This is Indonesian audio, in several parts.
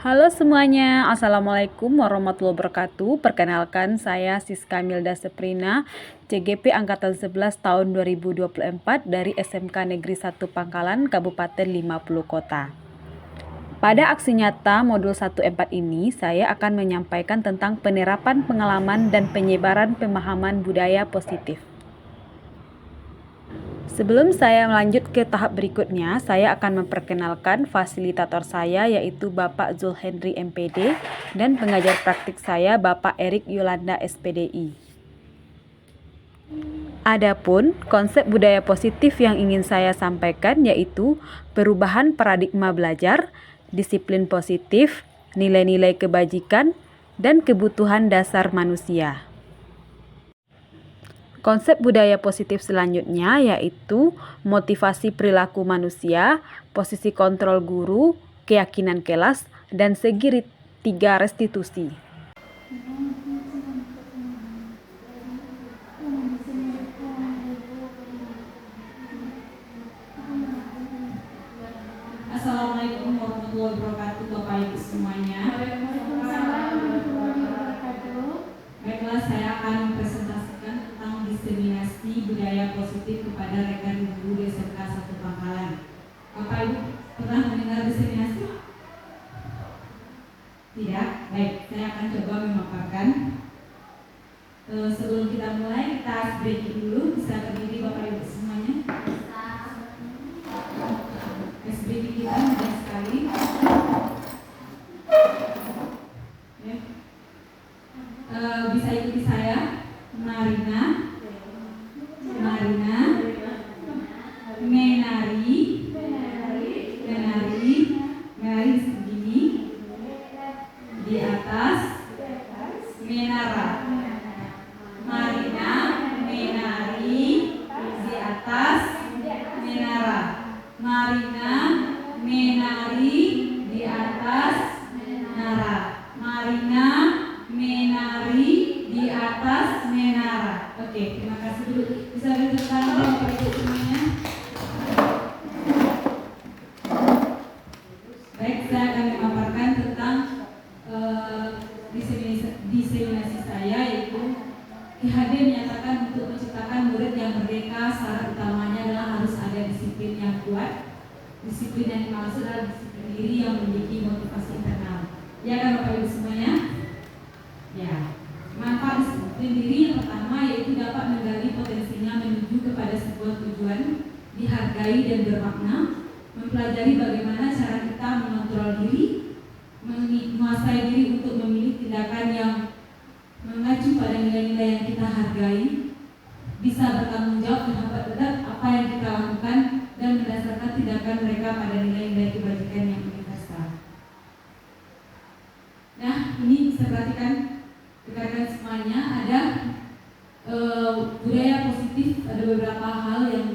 Halo semuanya, Assalamualaikum warahmatullahi wabarakatuh. Perkenalkan, saya Siska Milda Seprina, CGP Angkatan 11 tahun 2024 dari SMK Negeri 1 Pangkalan, Kabupaten 50 Kota. Pada aksi nyata modul 14 ini, saya akan menyampaikan tentang penerapan pengalaman dan penyebaran pemahaman budaya positif. Sebelum saya melanjut ke tahap berikutnya, saya akan memperkenalkan fasilitator saya yaitu Bapak Zulhendri MPD dan pengajar praktik saya Bapak Erik Yolanda SPDI. Adapun konsep budaya positif yang ingin saya sampaikan yaitu perubahan paradigma belajar, disiplin positif, nilai-nilai kebajikan, dan kebutuhan dasar manusia. Konsep budaya positif selanjutnya yaitu motivasi perilaku manusia, posisi kontrol guru, keyakinan kelas, dan segitiga restitusi. Assalamualaikum warahmatullahi wabarakatuh, Bapak Ibu semuanya. Baiklah, saya akan mempresentasikan tentang diseminasi budaya positif kepada rekan guru di SMK 1 Pangkalan. Bapak Ibu pernah mendengar diseminasi? Tidak? Baik, saya akan coba memaparkan. Sebelum kita mulai, kita breaking dulu. Bisa berdiri Bapak Ibu semuanya? SBD kita mudah sekali. Ya. Bisa ikuti saya. Marina, menari segini, di atas, menara. Marina, menari, di atas, menara. Marina, menari, di atas, menara. Marina, menari, di atas, menara. Oke, terima kasih dulu. Bisa duduk tangan Bapak Ibu semuanya. Baik, saya akan memaparkan tentang diseminasi saya, yaitu KHD menyatakan untuk menciptakan murid yang merdeka, syarat utamanya adalah harus ada disiplin yang kuat. Disiplin yang dimaksud adalah disiplin diri yang memiliki motivasi internal. Ya kan Bapak Ibu semuanya? Ya. Manfaat disiplin diri yang pertama yaitu dapat menggali potensinya menuju kepada sebuah tujuan, dihargai dan bermakna, mempelajari bagaimana cara kita mengontrol diri, menguasai diri untuk memilih tindakan yang mengacu pada nilai-nilai yang kita hargai, bisa bertanggung jawab terhadap apa yang kita lakukan dan mendasarkan tindakan mereka pada nilai-nilai kebajikan yang universal. Nah, ini bisa perhatikan rekan-rekan semuanya, ada budaya positif, ada beberapa hal yang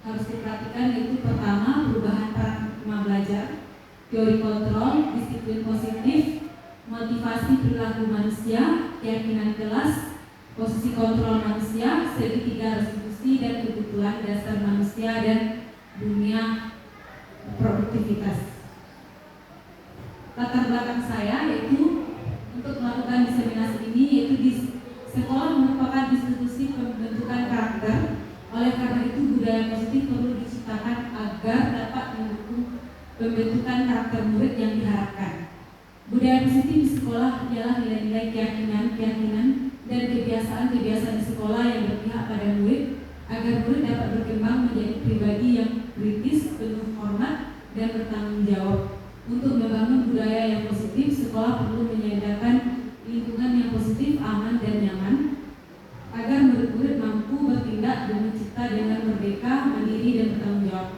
harus diperhatikan, yaitu pertama perubahan paradigma belajar, teori kontrol, disiplin positif, motivasi perilaku manusia, keyakinan kelas, posisi kontrol manusia, segitiga restitusi, dan kebutuhan dasar manusia dan dunia produktivitas. Latar belakang saya yaitu untuk melakukan diseminasi ini yaitu di sekolah merupakan institusi pembentukan karakter. Oleh karena itu budaya positif perlu diciptakan agar dapat mendukung pembentukan karakter murid yang diharapkan. Budaya positif di sekolah ialah nilai-nilai keyakinan dan kebiasaan-kebiasaan di sekolah yang berpihak pada murid agar murid dapat berkembang menjadi pribadi yang kritis, penuh hormat, dan bertanggung jawab. Untuk membangun budaya yang positif, sekolah perlu menyediakan lingkungan yang positif, aman, dan nyaman agar murid-murid mampu bertindak dan mencipta dengan merdeka, mandiri, dan bertanggung jawab.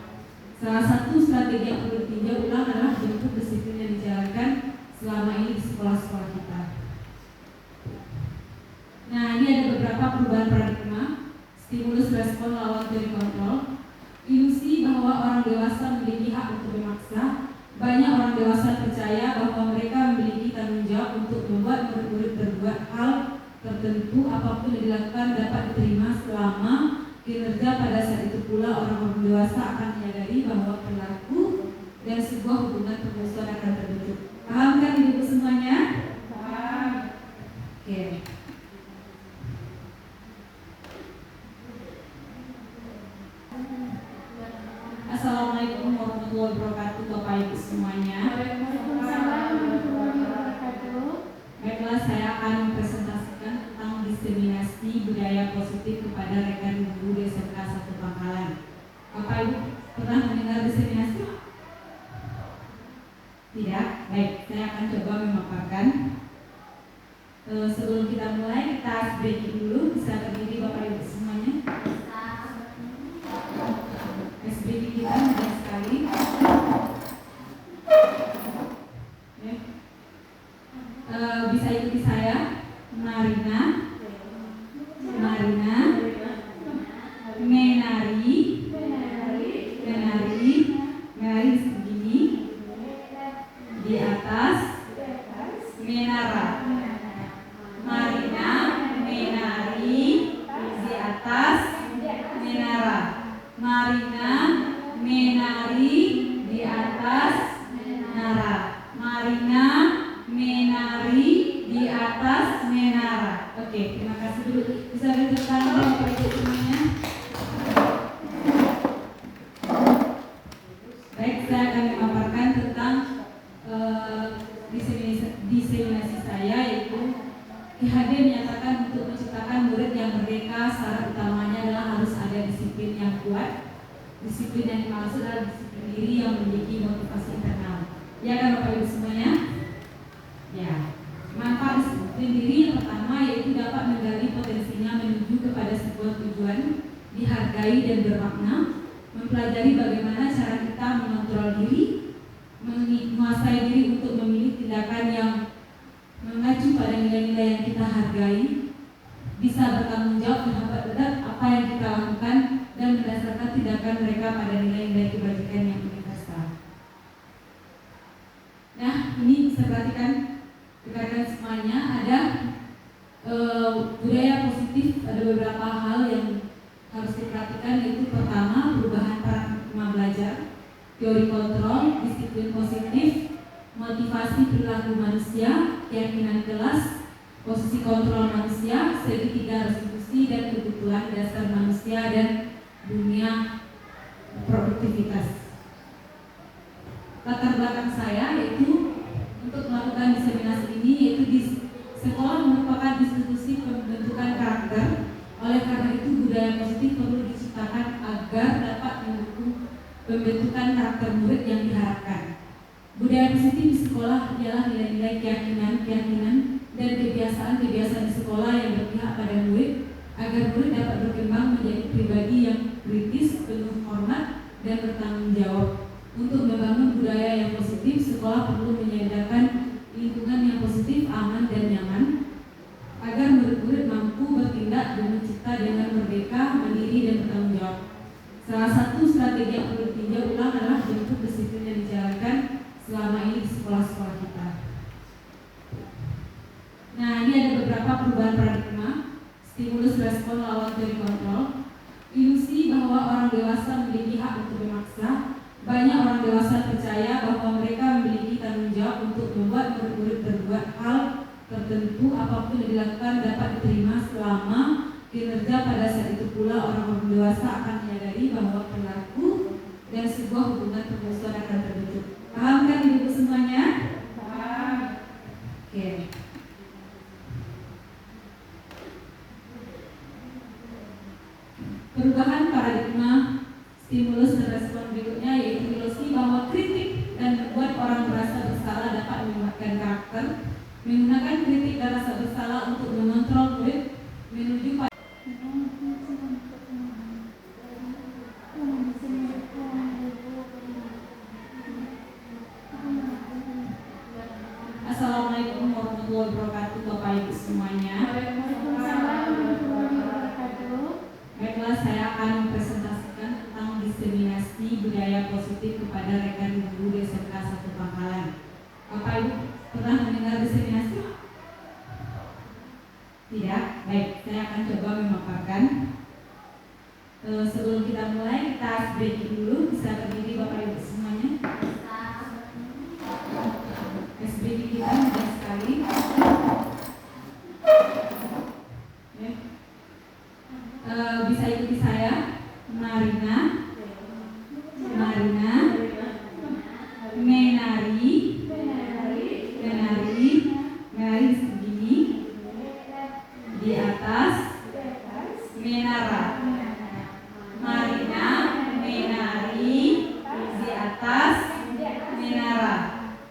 Salah satu strategi yang perlu ditinjau ulang adalah bentuk disiplin yang dijalankan selama ini di sekolah-sekolah kita. Nah, ini ada beberapa perubahan paradigma, stimulus respon lawan teori kontrol, ilusi bahwa orang dewasa memiliki hak untuk memaksa. Banyak orang dewasa percaya bahwa mereka memiliki tanggung jawab untuk membuat murid-murid berbuat hal tertentu, apapun yang dilakukan dapat diterima selama kinerja. Pada saat itu pula orang-orang dewasa akan menyadari bahwa perilaku dan sebuah hubungan permusuhan akan terbentuk. Paham kan Tidak? Baik, saya akan coba memaparkan. Sebelum kita mulai, kita break dulu. Bisa berdiri Bapak Ibu semuanya. Break kita mudah sekali. Bisa ikuti saya. Marina, menari segini di atas menara. Marina menari di atas menara. Marina menari di atas menara. Marina menari di atas menara. Oke, terima kasih dulu. Bisa beri tepuk tangan Bapak Ibu semuanya. Baik, saya akan memaparkan tentang diseminasi saya, yaitu KHD menyatakan untuk menciptakan murid yang merdeka, syarat utamanya adalah harus ada disiplin yang kuat. Disiplin yang dimaksud adalah disiplin diri yang memiliki motivasi internal. Ya kan Bapak Ibu semuanya? Ya. Manfaat disiplin diri yang pertama yaitu dapat menggali potensinya menuju kepada sebuah tujuan, dihargai dan bermakna, mempelajari bagaimana cara kita mengontrol diri, menguasai diri untuk memilih tindakan yang mengacu pada nilai-nilai yang kita hargai, bisa bertanggung jawab terhadap apa yang kita lakukan dan mendasarkan tindakan mereka pada nilai-nilai kebajikan yang universal. Nah, ini bisa perhatikan rekan-rekan semuanya, ada budaya positif, ada beberapa hal yang harus diperhatikan, yaitu pertama perubahan paradigma belajar, teori kontrol, disiplin positif, motivasi perilaku manusia, keyakinan kelas, posisi kontrol manusia, segitiga restitusi dan kebutuhan dasar manusia dan dunia produktivitas. Latar belakang saya yaitu untuk melakukan diseminasi ini, yaitu di sekolah merupakan institusi pembentukan karakter. Oleh karena itu budaya positif perlu diciptakan agar dapat mendukung pembentukan karakter murid yang diharapkan. Budaya positif di sekolah ialah nilai-nilai keyakinan dan kebiasaan-kebiasaan di sekolah yang berpihak pada murid agar murid dapat berkembang menjadi pribadi yang kritis, penuh hormat dan bertanggung jawab. Untuk membangun budaya yang positif, sekolah perlu menyediakan lingkungan yang positif, aman dan nyaman agar murid-murid mampu bertindak dan mencipta dengan merdeka, mandiri dan bertanggung jawab. Salah satu strategi yang perlu ditinjau ulang adalah bentuk disiplin yang dijalankan selama ini di sekolah-sekolah kita. Nah, ini ada beberapa perubahan paradigma, stimulus respon lawan teori kontrol, ilusi bahwa orang dewasa memiliki hak untuk memaksa. Banyak orang dewasa percaya bahwa mereka memiliki tanggung jawab untuk membuat murid-murid berbuat hal tertentu, apapun yang dilakukan dapat diterima selama kinerja. Pada saat itu pula orang-orang dewasa akan menyadari bahwa perilaku dan sebuah hubungan permusuhan akan terbentuk. Paham kan ibu semuanya? Paham. Oke. Perubahan paradigma, stimulus dan respon berikutnya yaitu ilusi bahwa kritik dan membuat orang merasa bersalah dapat menguatkan karakter. Menggunakan kritik dan rasa bersalah untuk mengontrol murid menuju pada Assalamualaikum warahmatullahi wabarakatuh Bapak Ibu semuanya. Baiklah, saya akan mempresentasikan tentang diseminasi budaya positif kepada rekan guru di SMK 1 Pangkalan. Bapak Ibu pernah mendengar diseminasi? Tidak? Baik, saya akan coba memaparkan. Sebelum kita mulai, kita break dulu. Bisa berdiri Bapak Ibu semuanya. Break kita mudah sekali. Bisa ikuti saya. Marina, menari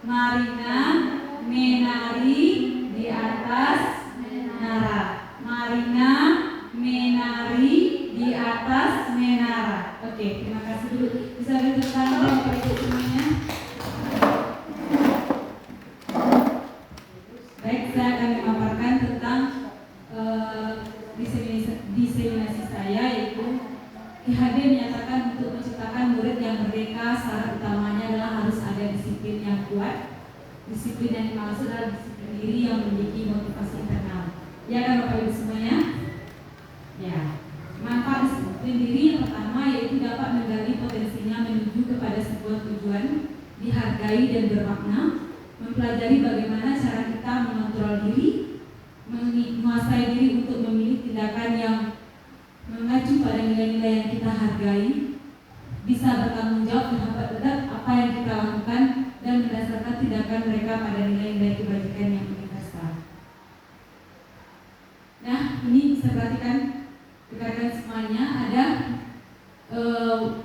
Marina menari di atas menara. Marina menari di atas menara. Oke, terima kasih dulu. Bisa beri tepuk tangan Bapak Ibu semuanya. Baik, saya akan memaparkan tentang diseminasi saya, yaitu IHD menyatakan untuk menciptakan murid yang merdeka, syarat utamanya adalah harus ada disiplin yang kuat. Disiplin yang dimaksud adalah disiplin diri yang memiliki motivasi internal. Ya kan Bapak Ibu semuanya? Ya. Manfaat disiplin diri yang pertama yaitu dapat menggali potensinya menuju kepada sebuah tujuan, dihargai dan bermakna, mempelajari bagaimana cara kita mengontrol diri, menguasai diri untuk memilih tindakan yang mengacu pada nilai-nilai yang kita hargai, bisa bertanggung jawab terhadap apa yang kita lakukan dan berdasarkan tindakan mereka pada nilai-nilai kebajikan yang universal. Nah, ini bisa perhatikan rekan-rekan semuanya, ada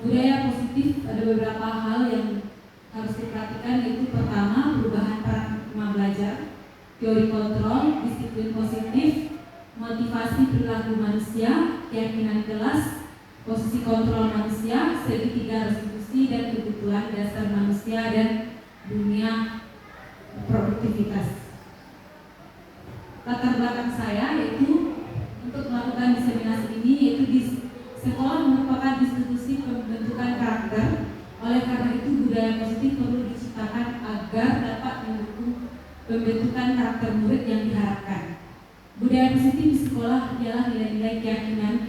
budaya positif, ada beberapa hal yang harus diperhatikan, yaitu pertama perubahan paradigma belajar, teori kontrol, disiplin positif, motivasi perilaku manusia, keyakinan kelas, posisi kontrol manusia, segitiga restitusi dan kebutuhan dasar manusia dan dunia produktivitas. Latar belakang saya yaitu untuk melakukan diseminasi ini, yaitu di sekolah merupakan institusi pembentukan karakter. Oleh karena itu budaya positif perlu diciptakan agar dapat mendukung pembentukan karakter murid yang diharapkan. Budaya positif di sekolah ialah nilai-nilai keyakinan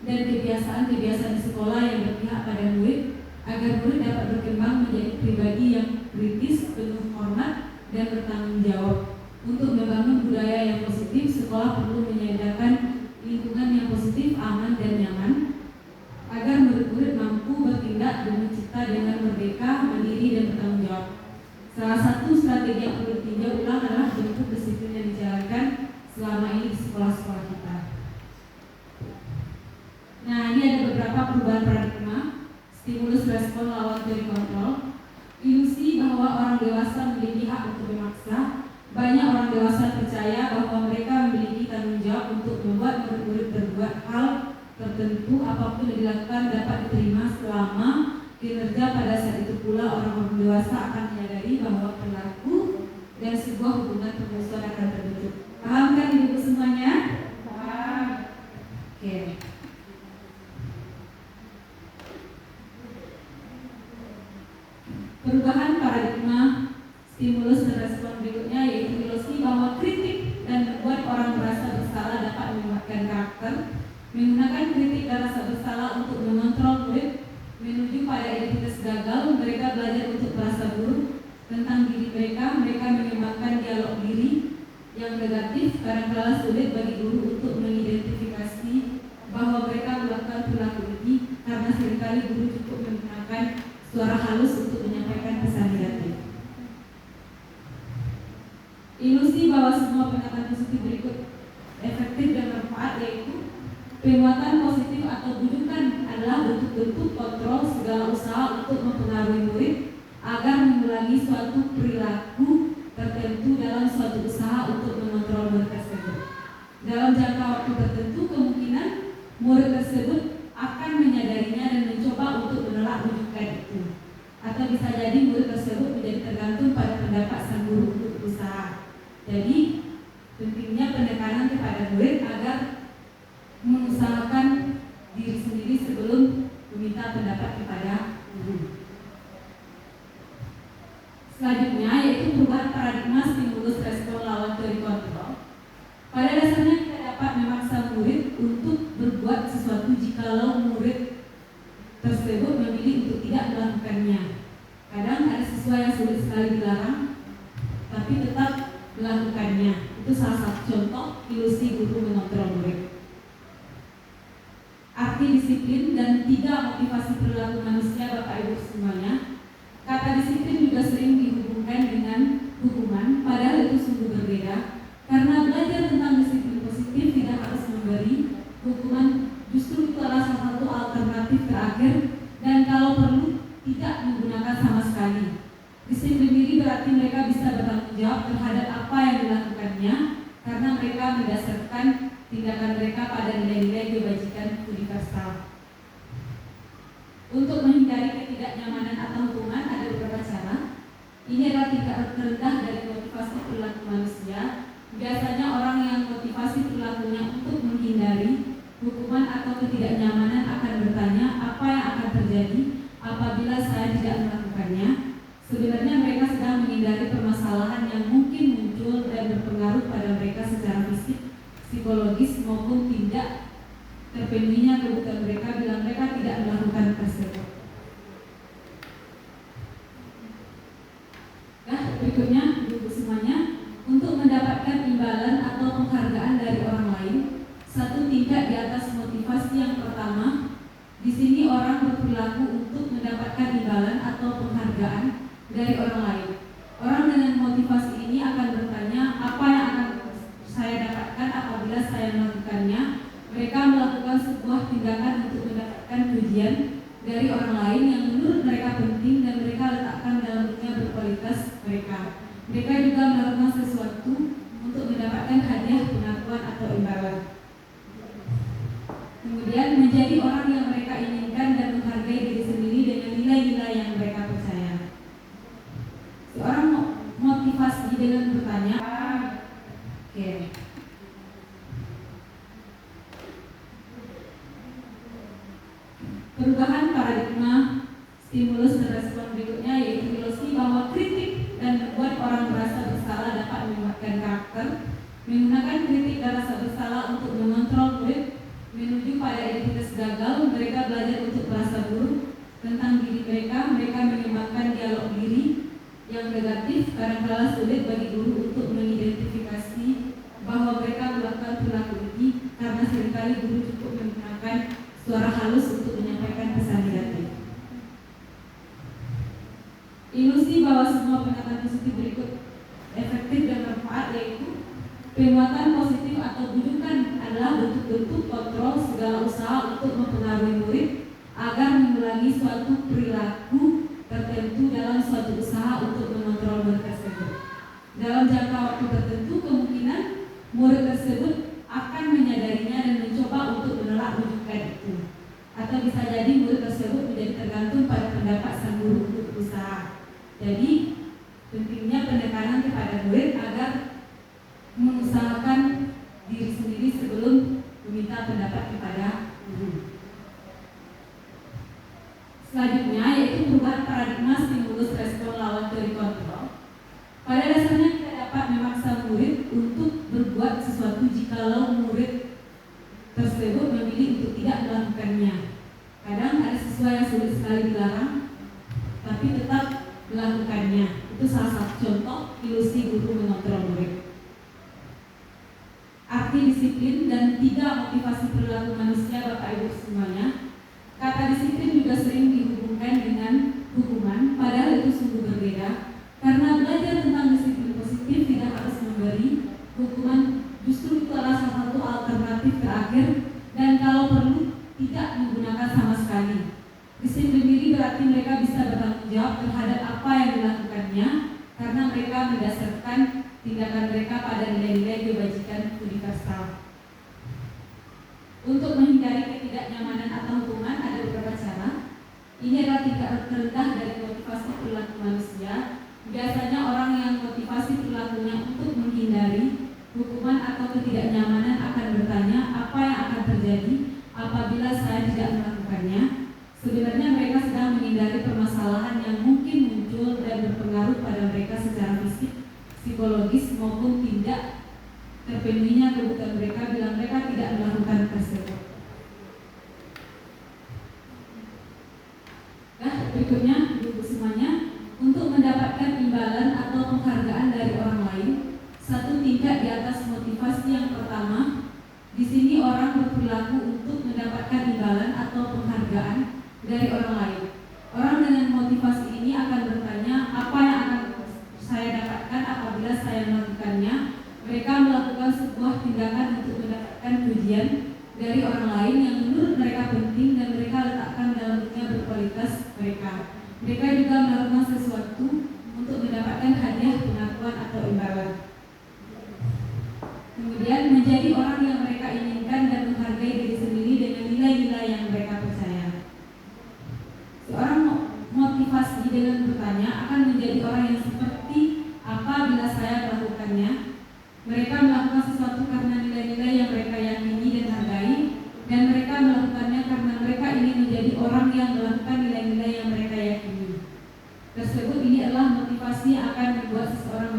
dan kebiasaan-kebiasaan di sekolah yang berpihak pada murid agar murid dapat berkembang menjadi pribadi yang kritis, penuh hormat, dan bertanggung jawab. Untuk membangun budaya yang positif, sekolah perlu menyediakan lingkungan yang positif, aman, dan nyaman agar murid-murid mampu bertindak dan mencipta dengan merdeka, mandiri, dan bertanggung jawab. Salah satu strategi yang perlu ditinjau ulang adalah bentuk disiplin yang dijalankan selama ini di sekolah-sekolah kita. Nah, ini ada beberapa perubahan paradigma: stimulus respon lawan teori kontrol, ilusi bahwa orang dewasa memiliki hak untuk memaksa. Banyak orang dewasa percaya bahwa mereka memiliki tanggung jawab untuk membuat murid-murid berbuat hal tertentu, apapun yang dilakukan dapat diterima selama kinerja. Pada saat itu pula orang-orang dewasa akan menyadari bahwa perilaku dan sebuah hubungan permusuhan akan terbentuk. Paham kan ibu semuanya? Paham. Oke. Perubahan paradigma stimulus dan respon berikutnya yaitu ilusi bahwa kritik dan membuat orang merasa bersalah dapat menguatkan karakter. Menggunakan kritik dan rasa bersalah untuk mengontrol murid menuju pada identitas gagal. Mereka belajar untuk merasa buruk tentang diri mereka. Mereka mengembangkan dialog diri yang negatif. Kadang-kala sulit bagi guru untuk mengidentifikasi bahwa mereka melakukan perilaku ini karena seringkali guru cukup menggunakan suara halus untuk menyampaikan pesan negatif. Ilusi bahwa semua pendekatan positif berikut efektif dan bermanfaat, yaitu penguatan positif atau bujukan adalah bentuk-bentuk kontrol segala usaha untuk mempengaruhi murid agar mengulangi suatu perilaku tertentu dalam suatu usaha untuk mengontrol murid tersebut. Dalam jangka waktu tertentu, kemungkinan murid tersebut akan menyadarinya dan mencoba untuk menolak bujukan itu. Atau bisa jadi murid tersebut menjadi tergantung pada pendapat sang guru untuk berusaha. Jadi, pentingnya pendekanan kepada murid agar mengusahakan diri sendiri sebelum meminta pendapat kepada guru. Selanjutnya yaitu perubahan paradigma stimulus respon lawan teori kontrol. Pada dasarnya kita dapat memaksa murid untuk berbuat sesuatu jikalau murid tersebut memilih untuk tidak melakukannya. Kadang ada siswa yang sulit sekali dilarang, tapi tetap melakukannya. Itu salah satu contoh ilusi guru mengontrol murid. Arti disiplin dan 3 motivasi perilaku manusia, Bapak Ibu semuanya. Kata disiplin juga sering dihubungkan dengan hukuman, padahal itu sungguh berbeda. Karena belajar tentang disiplin positif tidak harus memberi hukuman, justru itu adalah salah satu alternatif terakhir, dan kalau perlu tidak menggunakan sama sekali. Disiplin diri berarti mereka bisa bertanggung jawab terhadap apa yang dilakukannya karena mereka mendasarkan tindakan mereka pada nilai-nilai kebajikan universal. Untuk menghindari ketidaknyamanan atau hukuman ada beberapa cara. Ini adalah tingkat terendah dari motivasi perilaku manusia. Biasanya orang yang motivasi perilakunya untuk menghindari hukuman atau ketidaknyamanan akan bertanya apa yang akan terjadi apabila saya tidak melakukannya. Sebenarnya mereka sedang menghindari permasalahan yang mungkin muncul dan berpengaruh pada mereka secara fisik, psikologis maupun tidak terpenuhinya kebutuhan mereka bila mereka tidak melakukan tersebut. Nah, berikutnya ibu semuanya, untuk mendapatkan imbalan atau penghargaan dari orang lain, satu tingkat di atas motivasi yang pertama. Di sini orang berperilaku untuk mendapatkan imbalan atau penghargaan dari orang lain. Orang dengan motivasi ini akan bertanya apa yang akan saya dapatkan apabila saya melakukannya. Mereka melakukan sebuah tindakan untuk mendapatkan pujian dari orang lain yang menurut mereka penting dan mereka letakkan dalam dunia berkualitas mereka. Mereka juga melakukan sesuatu untuk mendapatkan hadiah, pengakuan atau imbalan. Kemudian menjadi orang yang mereka inginkan dan menghargai diri sendiri dengan nilai-nilai yang mereka percaya. Seorang motivasi dengan bertanya, oke. Perubahan paradigma stimulus dan respon berikutnya yaitu filosofi bahwa kritik dan membuat orang merasa bersalah dapat menguatkan karakter. Menggunakan kritik dan rasa bersalah untuk mengontrol murid menuju pada identitas gagal. Mereka belajar untuk merasa buruk tentang diri mereka. Mereka mengembangkan dialog diri yang negatif. Kadang-kala sulit bagi guru untuk mengidentifikasi bahwa mereka melakukan perilaku ini karena seringkali guru cukup menggunakan suara halus untuk menyampaikan pesan negatif. Ilusi bahwa semua pendekatan positif berikut efektif dan bermanfaat, yaitu penguatan positif atau bujukan adalah bentuk-bentuk kontrol segala usaha untuk mempengaruhi murid agar mengulangi suatu perilaku tertentu dalam suatu usaha untuk mengontrol murid tersebut. Dalam jangka waktu tertentu, kemungkinan murid tersebut akan menyadarinya dan mencoba untuk menolak bujukan itu. Atau bisa jadi murid tersebut menjadi tergantung pada pendapat sang guru untuk berusaha. Jadi, pentingnya pendekanan kepada murid agar mengusahakan diri sendiri sebelum meminta pendapat kepada guru. Selanjutnya yaitu perubahan paradigma stimulus respon lawan teori kontrol. Pada dasarnya kita dapat memaksa murid untuk berbuat sesuatu jikalau murid tersebut memilih untuk tidak melakukannya. Kadang ada siswa yang sulit sekali dilarang, tapi tetap melakukannya. Itu salah satu contoh ilusi guru mengontrol murid. Arti disiplin dan 3 motivasi perilaku manusia, Bapak Ibu semuanya. Kata disiplin juga sering dihubungkan dengan hukuman, padahal itu sungguh berbeda. Karena belajar tentang disiplin positif tidak harus memberi hukuman, justru itu adalah salah satu alternatif terakhir, dan kalau perlu tidak menggunakan sama sekali. Disiplin diri berarti mereka bisa bertanggung jawab terhadap apa yang dilakukannya karena mereka mendasarkan tindakan mereka pada nilai-nilai kebajikan universal. Untuk menghindari ketidaknyamanan atau hukuman ada beberapa cara. Ini adalah tingkat terendah dari motivasi perilaku manusia. Biasanya orang yang motivasi perilakunya untuk menghindari hukuman atau ketidaknyamanan akan bertanya apa yang akan terjadi apabila saya tidak melakukannya. Sebenarnya mereka sedang menghindari permasalahan yang mungkin muncul dan berpengaruh pada mereka secara fisik, psikologis maupun tidak terpenuhinya kebutuhan mereka bila mereka tidak melakukan tersebut. Nah, berikutnya ibu semuanya, untuk mendapatkan imbalan atau penghargaan dari orang lain, satu tingkat di atas motivasi yang pertama. Di sini orang berperilaku untuk mendapatkan imbalan atau penghargaan dari orang lain. Orang dengan motivasi ini akan bertanya apa yang akan saya dapatkan apabila saya melakukannya. Mereka melakukan sebuah tindakan untuk mendapatkan pujian dari orang lain yang menurut mereka penting dan mereka letakkan dalam dunia berkualitas mereka. Mereka juga melakukan sesuatu untuk mendapatkan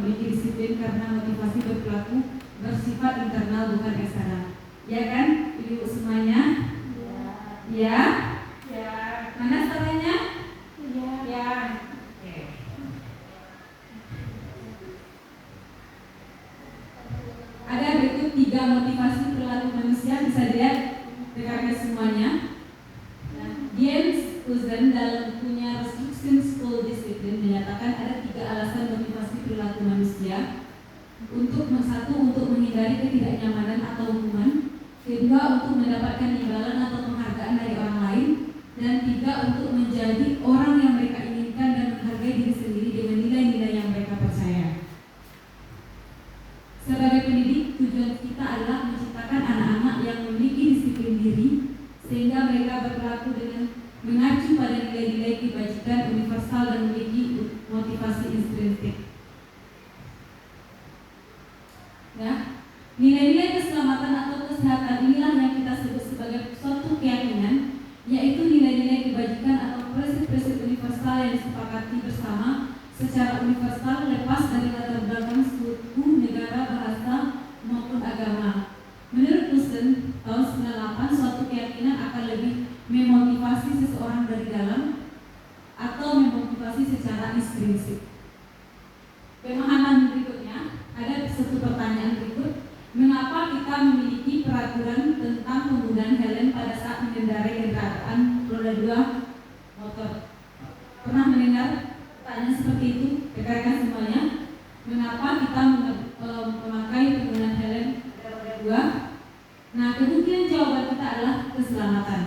memiliki disiplin karena motivasi berperilaku bersifat internal bukan eksternal. Ya kan, ibu semuanya? Ya. Ya. Mana caranya? Ya. Ya. Oke. Ada berikut 3 motivasi perilaku manusia, bisa dilihat rekan-rekan semuanya. James Uzen dalam bukunya Restriction School Discipline menyatakan ada 3 alasan motivasi perilaku manusia. Satu, untuk menghindari ketidaknyamanan atau hukuman. Kedua, untuk mendapatkan imbalan atau penghargaan dari orang lain. Dan 3, untuk menjadi orang yang mereka inginkan dan menghargai diri sendiri dengan nilai-nilai yang mereka percaya. Sebagai pendidik, tujuan kita adalah menciptakan anak-anak yang memiliki disiplin diri sehingga mereka berperilaku dengan mengacu pada nilai-nilai kebajikan universal dan memiliki motivasi intrinsik. Ya, nilai-nilai keselamatan atau kesehatan inilah yang kita sebut sebagai suatu keyakinan, yaitu nilai-nilai kebajikan atau prinsip-prinsip universal yang disepakati bersama secara universal lepas dari latar belakang suku, negara, bahasa maupun agama. Menurut Usen, tahun 98, suatu keyakinan akan lebih memotivasi seseorang dari dalam atau memotivasi secara intrinsik. Pemahaman berikutnya, ada satu pertanyaan berikut. Mengapa kita memiliki peraturan tentang penggunaan helm pada saat mengendarai kendaraan roda 2 motor? Pernah mendengar pertanyaan seperti itu, rekan-rekan semuanya? Mengapa kita memakai penggunaan helm roda 2? Nah, kemungkinan jawaban kita adalah keselamatan.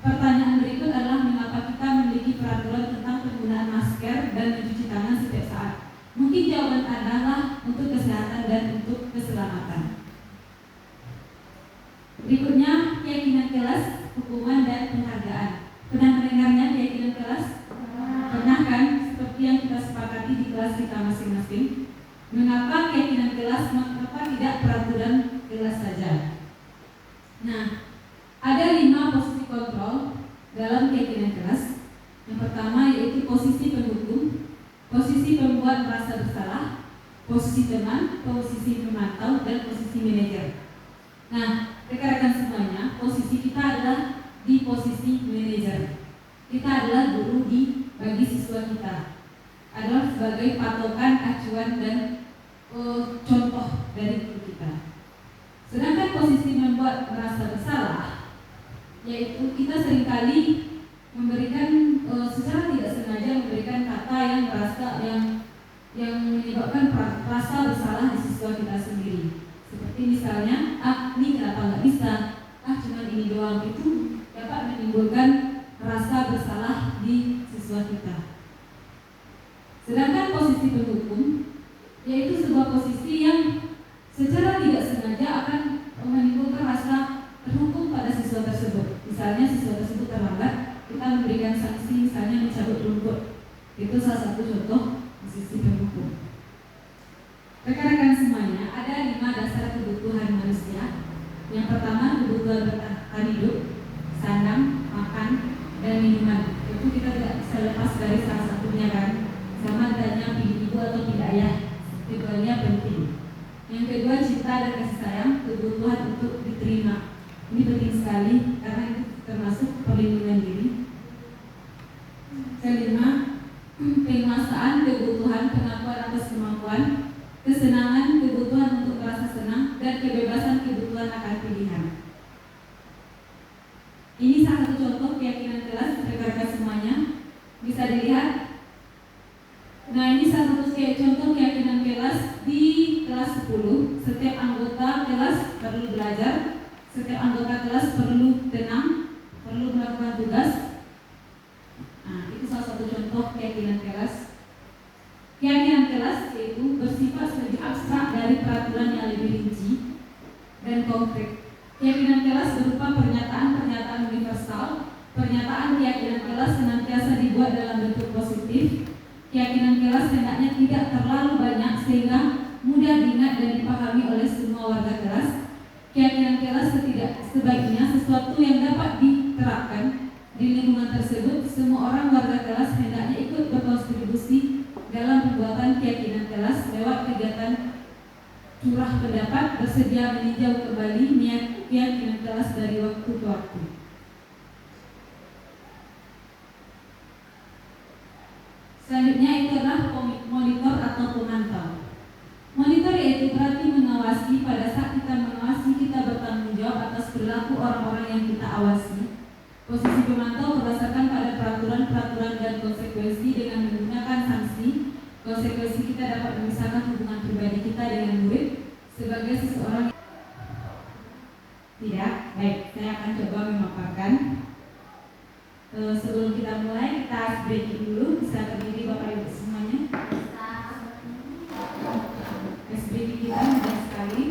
Pertanyaan berikut adalah mengapa kita memiliki peraturan tentang penggunaan masker dan mencuci tangan setiap saat? Mungkin jawaban adalah untuk kesehatan dan untuk keselamatan. Berikutnya, keyakinan kelas, hukuman dan penghargaan. Pernah mendengarnya keyakinan kelas? Pernah kan? Seperti yang kita sepakati di kelas kita masing-masing. Mengapa keyakinan kelas? Mengapa tidak peraturan kelas saja? Nah, ada 5 posisi kontrol dalam keyakinan kelas. Yang pertama yaitu posisi pendukung, posisi pembuat merasa bersalah, posisi teman, posisi pemantau, dan posisi manajer. Nah, rekan-rekan semuanya, posisi kita adalah di posisi manajer. Kita adalah guru bagi siswa kita, adalah sebagai patokan, acuan, dan contoh dari guru kita. Sedangkan posisi membuat merasa bersalah, yaitu kita seringkali memberikan secara tidak sengaja memberikan kata yang merasa yang menyebabkan rasa bersalah di siswa kita sendiri. Seperti misalnya, ini kenapa nggak bisa? Cuma ini doang. Itu dapat menimbulkan rasa bersalah di siswa kita. Sedangkan posisi pendukung, yaitu sebuah posisi yang secara tidak sengaja akan menimbulkan rasa terhukum pada siswa tersebut. Misalnya siswa tersebut terlambat, kita memberikan sanksi, misalnya mencabut rumput. Itu salah satu contoh posisi pendukung. Rekan-rekan semuanya, ada 5 dasar kebutuhan manusia. Yang pertama, kebutuhan bertahan hidup, sandang, makan, dan minuman. Itu kita tidak bisa lepas dari salah satunya kan. Sama adanya pilih ibu atau pilih ayah, keduanya penting. Yang kedua, cinta dan kasih sayang, kebutuhan untuk diterima. Ini penting sekali karena itu termasuk perlindungan diri. Kelima, penguasaan, kebutuhan pengakuan atas kemampuan, kesenangan, kebutuhan untuk merasa senang, dan kebebasan kebutuhan akan pilihan. Ini salah satu contoh keyakinan kelas rekan-rekan semuanya. Bisa dilihat. Nah, ini salah satu contoh keyakinan kelas di kelas 10. Setiap anggota kelas perlu belajar, setiap anggota kelas perlu tenang, perlu melakukan tugas. Nah, itu salah satu contoh keyakinan kelas. Keyakinan kelas yaitu bersifat lebih abstrak dari peraturan yang lebih rinci dan konkret. Keyakinan kelas berupa pernyataan-pernyataan universal. Pernyataan keyakinan kelas senantiasa dibuat dalam bentuk positif. Keyakinan kelas hendaknya tidak terlalu banyak sehingga mudah diingat dan dipahami oleh semua warga kelas. Keyakinan kelas sebaiknya sesuatu yang dapat diterapkan di lingkungan tersebut. Semua orang warga kelas hendaknya ikut berkontribusi dalam pembuatan keyakinan kelas lewat kegiatan curah pendapat, bersedia meninjau kembali keyakinan kelas dari waktu ke waktu. Selanjutnya itu adalah monitor atau pemantau. Monitor yaitu berarti mengawasi. Pada saat kita mengawasi, kita bertanggung jawab atas perilaku orang-orang yang kita awasi. Posisi pemantau berdasarkan pada peraturan-peraturan dan konsekuensi dengan menggunakan sanksi. Konsekuensi kita dapat memisahkan hubungan pribadi kita dengan murid sebagai seseorang. Tidak, baik, saya akan coba memaparkan. Sebelum kita mulai, kita breaking dulu. Bisa berdiri Bapak Ibu semuanya. Breaking kita mudah sekali.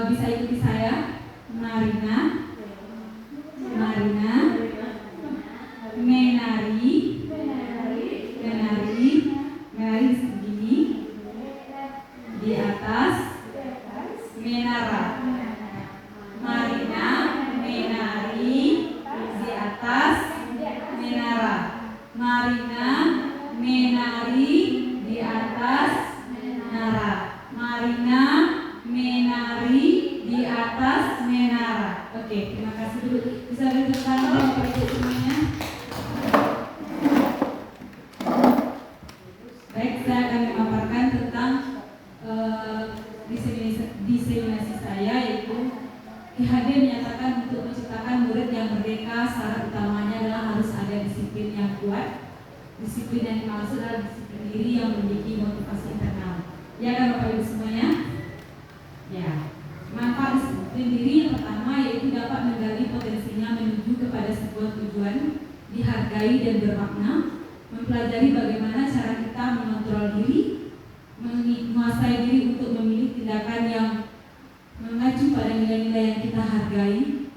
Bisa ikuti saya. Marina, menari segini, di atas, menara. Marina menari di atas menara. Marina menari di atas menara. Marina menari di atas menara. Oke, terima kasih dulu. Bisa ditentukan Bapak Ibu semuanya. Baik, saya akan memaparkan tentang diseminasi saya, yaitu IHD menyatakan untuk menciptakan murid yang merdeka, syarat utamanya adalah harus ada disiplin yang kuat. Disiplin yang dimaksud adalah disiplin diri yang memiliki motivasi internal. Ya kan Bapak Ibu semuanya? Ya. Manfaat disiplin diri yang pertama yaitu dapat menggali potensinya menuju kepada sebuah tujuan, dihargai dan bermakna, mempelajari bagaimana cara kita mengontrol diri, menguasai diri untuk memilih tindakan yang mengacu pada nilai-nilai yang kita hargai,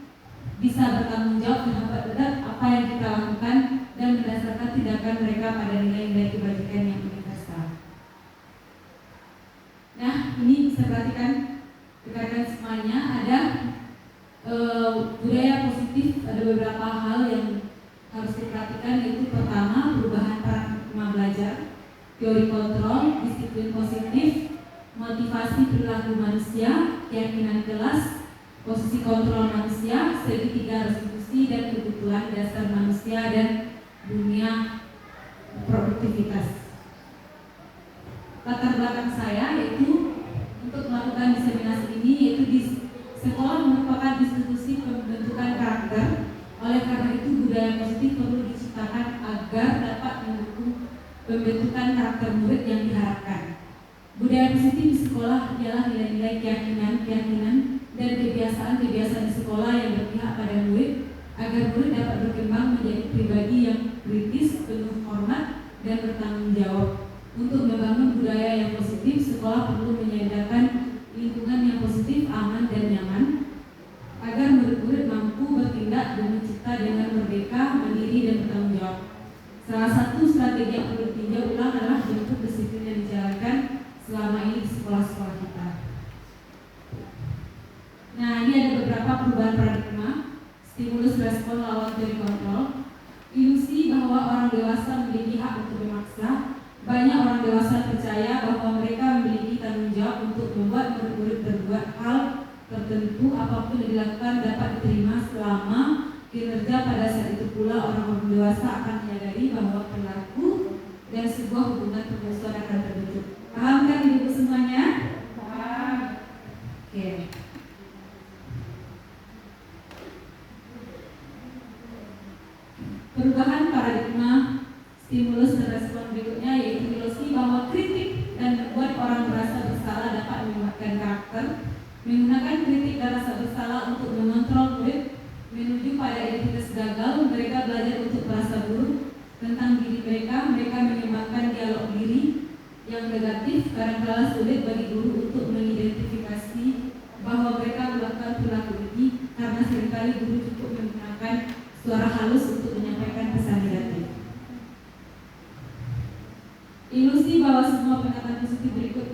bisa bertanggung jawab terhadap apa yang kita lakukan dan berdasarkan tindakan mereka pada nilai-nilai kebajikan yang universal. Nah, ini bisa perhatikan rekan-rekan semuanya, ada budaya positif, ada beberapa hal yang harus diperhatikan, yaitu pertama perubahan paradigma belajar, teori kontrol, disiplin positif, motivasi perilaku manusia, keyakinan kelas, posisi kontrol manusia, segitiga restitusi dan kebutuhan dasar manusia dan dunia produktivitas. Latar belakang saya yaitu untuk melakukan diseminasi ini, yaitu di sekolah merupakan institusi pembentukan karakter. Oleh karena itu budaya positif perlu diciptakan agar dapat mendukung pembentukan karakter murid yang diharapkan. Budaya positif di sekolah ialah nilai-nilai keyakinan dan kebiasaan-kebiasaan di sekolah yang berpihak pada murid agar murid dapat berkembang menjadi pribadi yang kritis, penuh hormat, dan bertanggung jawab. Untuk membangun budaya yang positif, sekolah perlu menyediakan lingkungan yang positif, aman, dan nyaman agar murid-murid mampu bertindak dan mencipta dengan merdeka, mandiri, dan bertanggung jawab. Salah satu strategi yang perlu ditinjau ulang adalah bentuk disiplin yang dijalankan selama ini di sekolah-sekolah kita. Nah, ini ada beberapa perubahan paradigma: stimulus respon lawan teori kontrol, ilusi bahwa orang dewasa memiliki hak untuk memaksa. Banyak orang dewasa percaya bahwa mereka memiliki tanggung jawab untuk membuat murid-murid berbuat hal tertentu. Apapun yang dilakukan dapat diterima selama kinerja. Pada saat itu pula orang-orang dewasa akan menyadari bahwa perilaku dan sebuah hubungan permusuhan akan terbentuk. Paham kan ibu semuanya? Paham. Oke. Perubahan paradigma stimulus dan respon berikutnya yaitu ilusi bahwa kritik dan membuat orang merasa bersalah dapat menguatkan karakter. Menggunakan kritik dan rasa bersalah untuk mengontrol murid menuju pada identitas gagal. Mereka belajar untuk merasa buruk tentang diri mereka. Mereka mengembangkan dialog diri yang negatif. Kadang-kadang sulit bagi guru untuk mengidentifikasi bahwa mereka melakukan perilaku ini karena seringkali guru cukup menggunakan suara halus untuk menyampaikan pesan negatif. Ilusi bahwa semua pendekatan positif berikut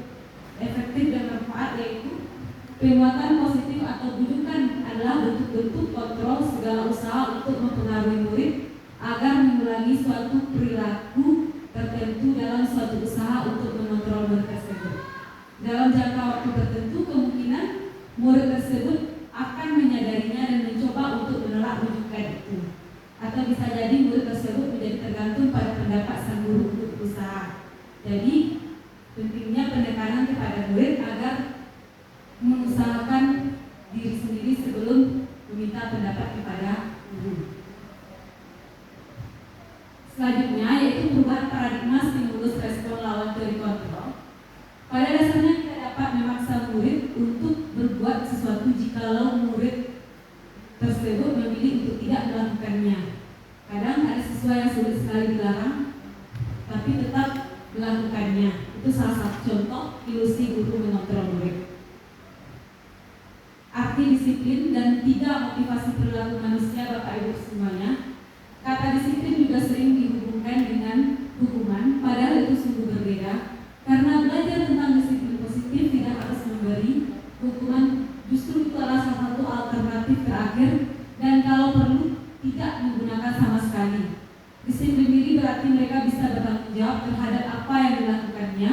efektif dan bermanfaat, yaitu penguatan positif atau bujukan adalah bentuk-bentuk kontrol segala usaha untuk mempengaruhi murid agar mengulangi suatu perilaku tertentu jadi murid tersebut menjadi tergantung pada pendapat sang guru untuk berusaha. Jadi pentingnya penekanan kepada murid agar mengusahakan diri sendiri sebelum meminta pendapat kepada guru. Selanjutnya yaitu perubahan paradigma stimulus respon lawan teori kontrol. Pada dasarnya kita dapat memaksa murid untuk berbuat sesuatu jikalau murid tersebut memilih untuk tidak melakukannya. Kadang ada siswa yang sulit sekali dilarang, tapi tetap melakukannya. Itu salah satu contoh ilusi guru mengontrol murid. Arti disiplin dan 3 motivasi perilaku manusia Bapak Ibu semuanya. Kata disiplin juga sering dihubungkan dengan hukuman, padahal itu sungguh berbeda. Karena belajar tentang disiplin positif tidak harus memberi hukuman, justru itu adalah salah satu alternatif terakhir, dan kalau perlu tidak menggunakan sama sekali. Disiplin diri berarti mereka bisa bertanggung jawab terhadap apa yang dilakukannya,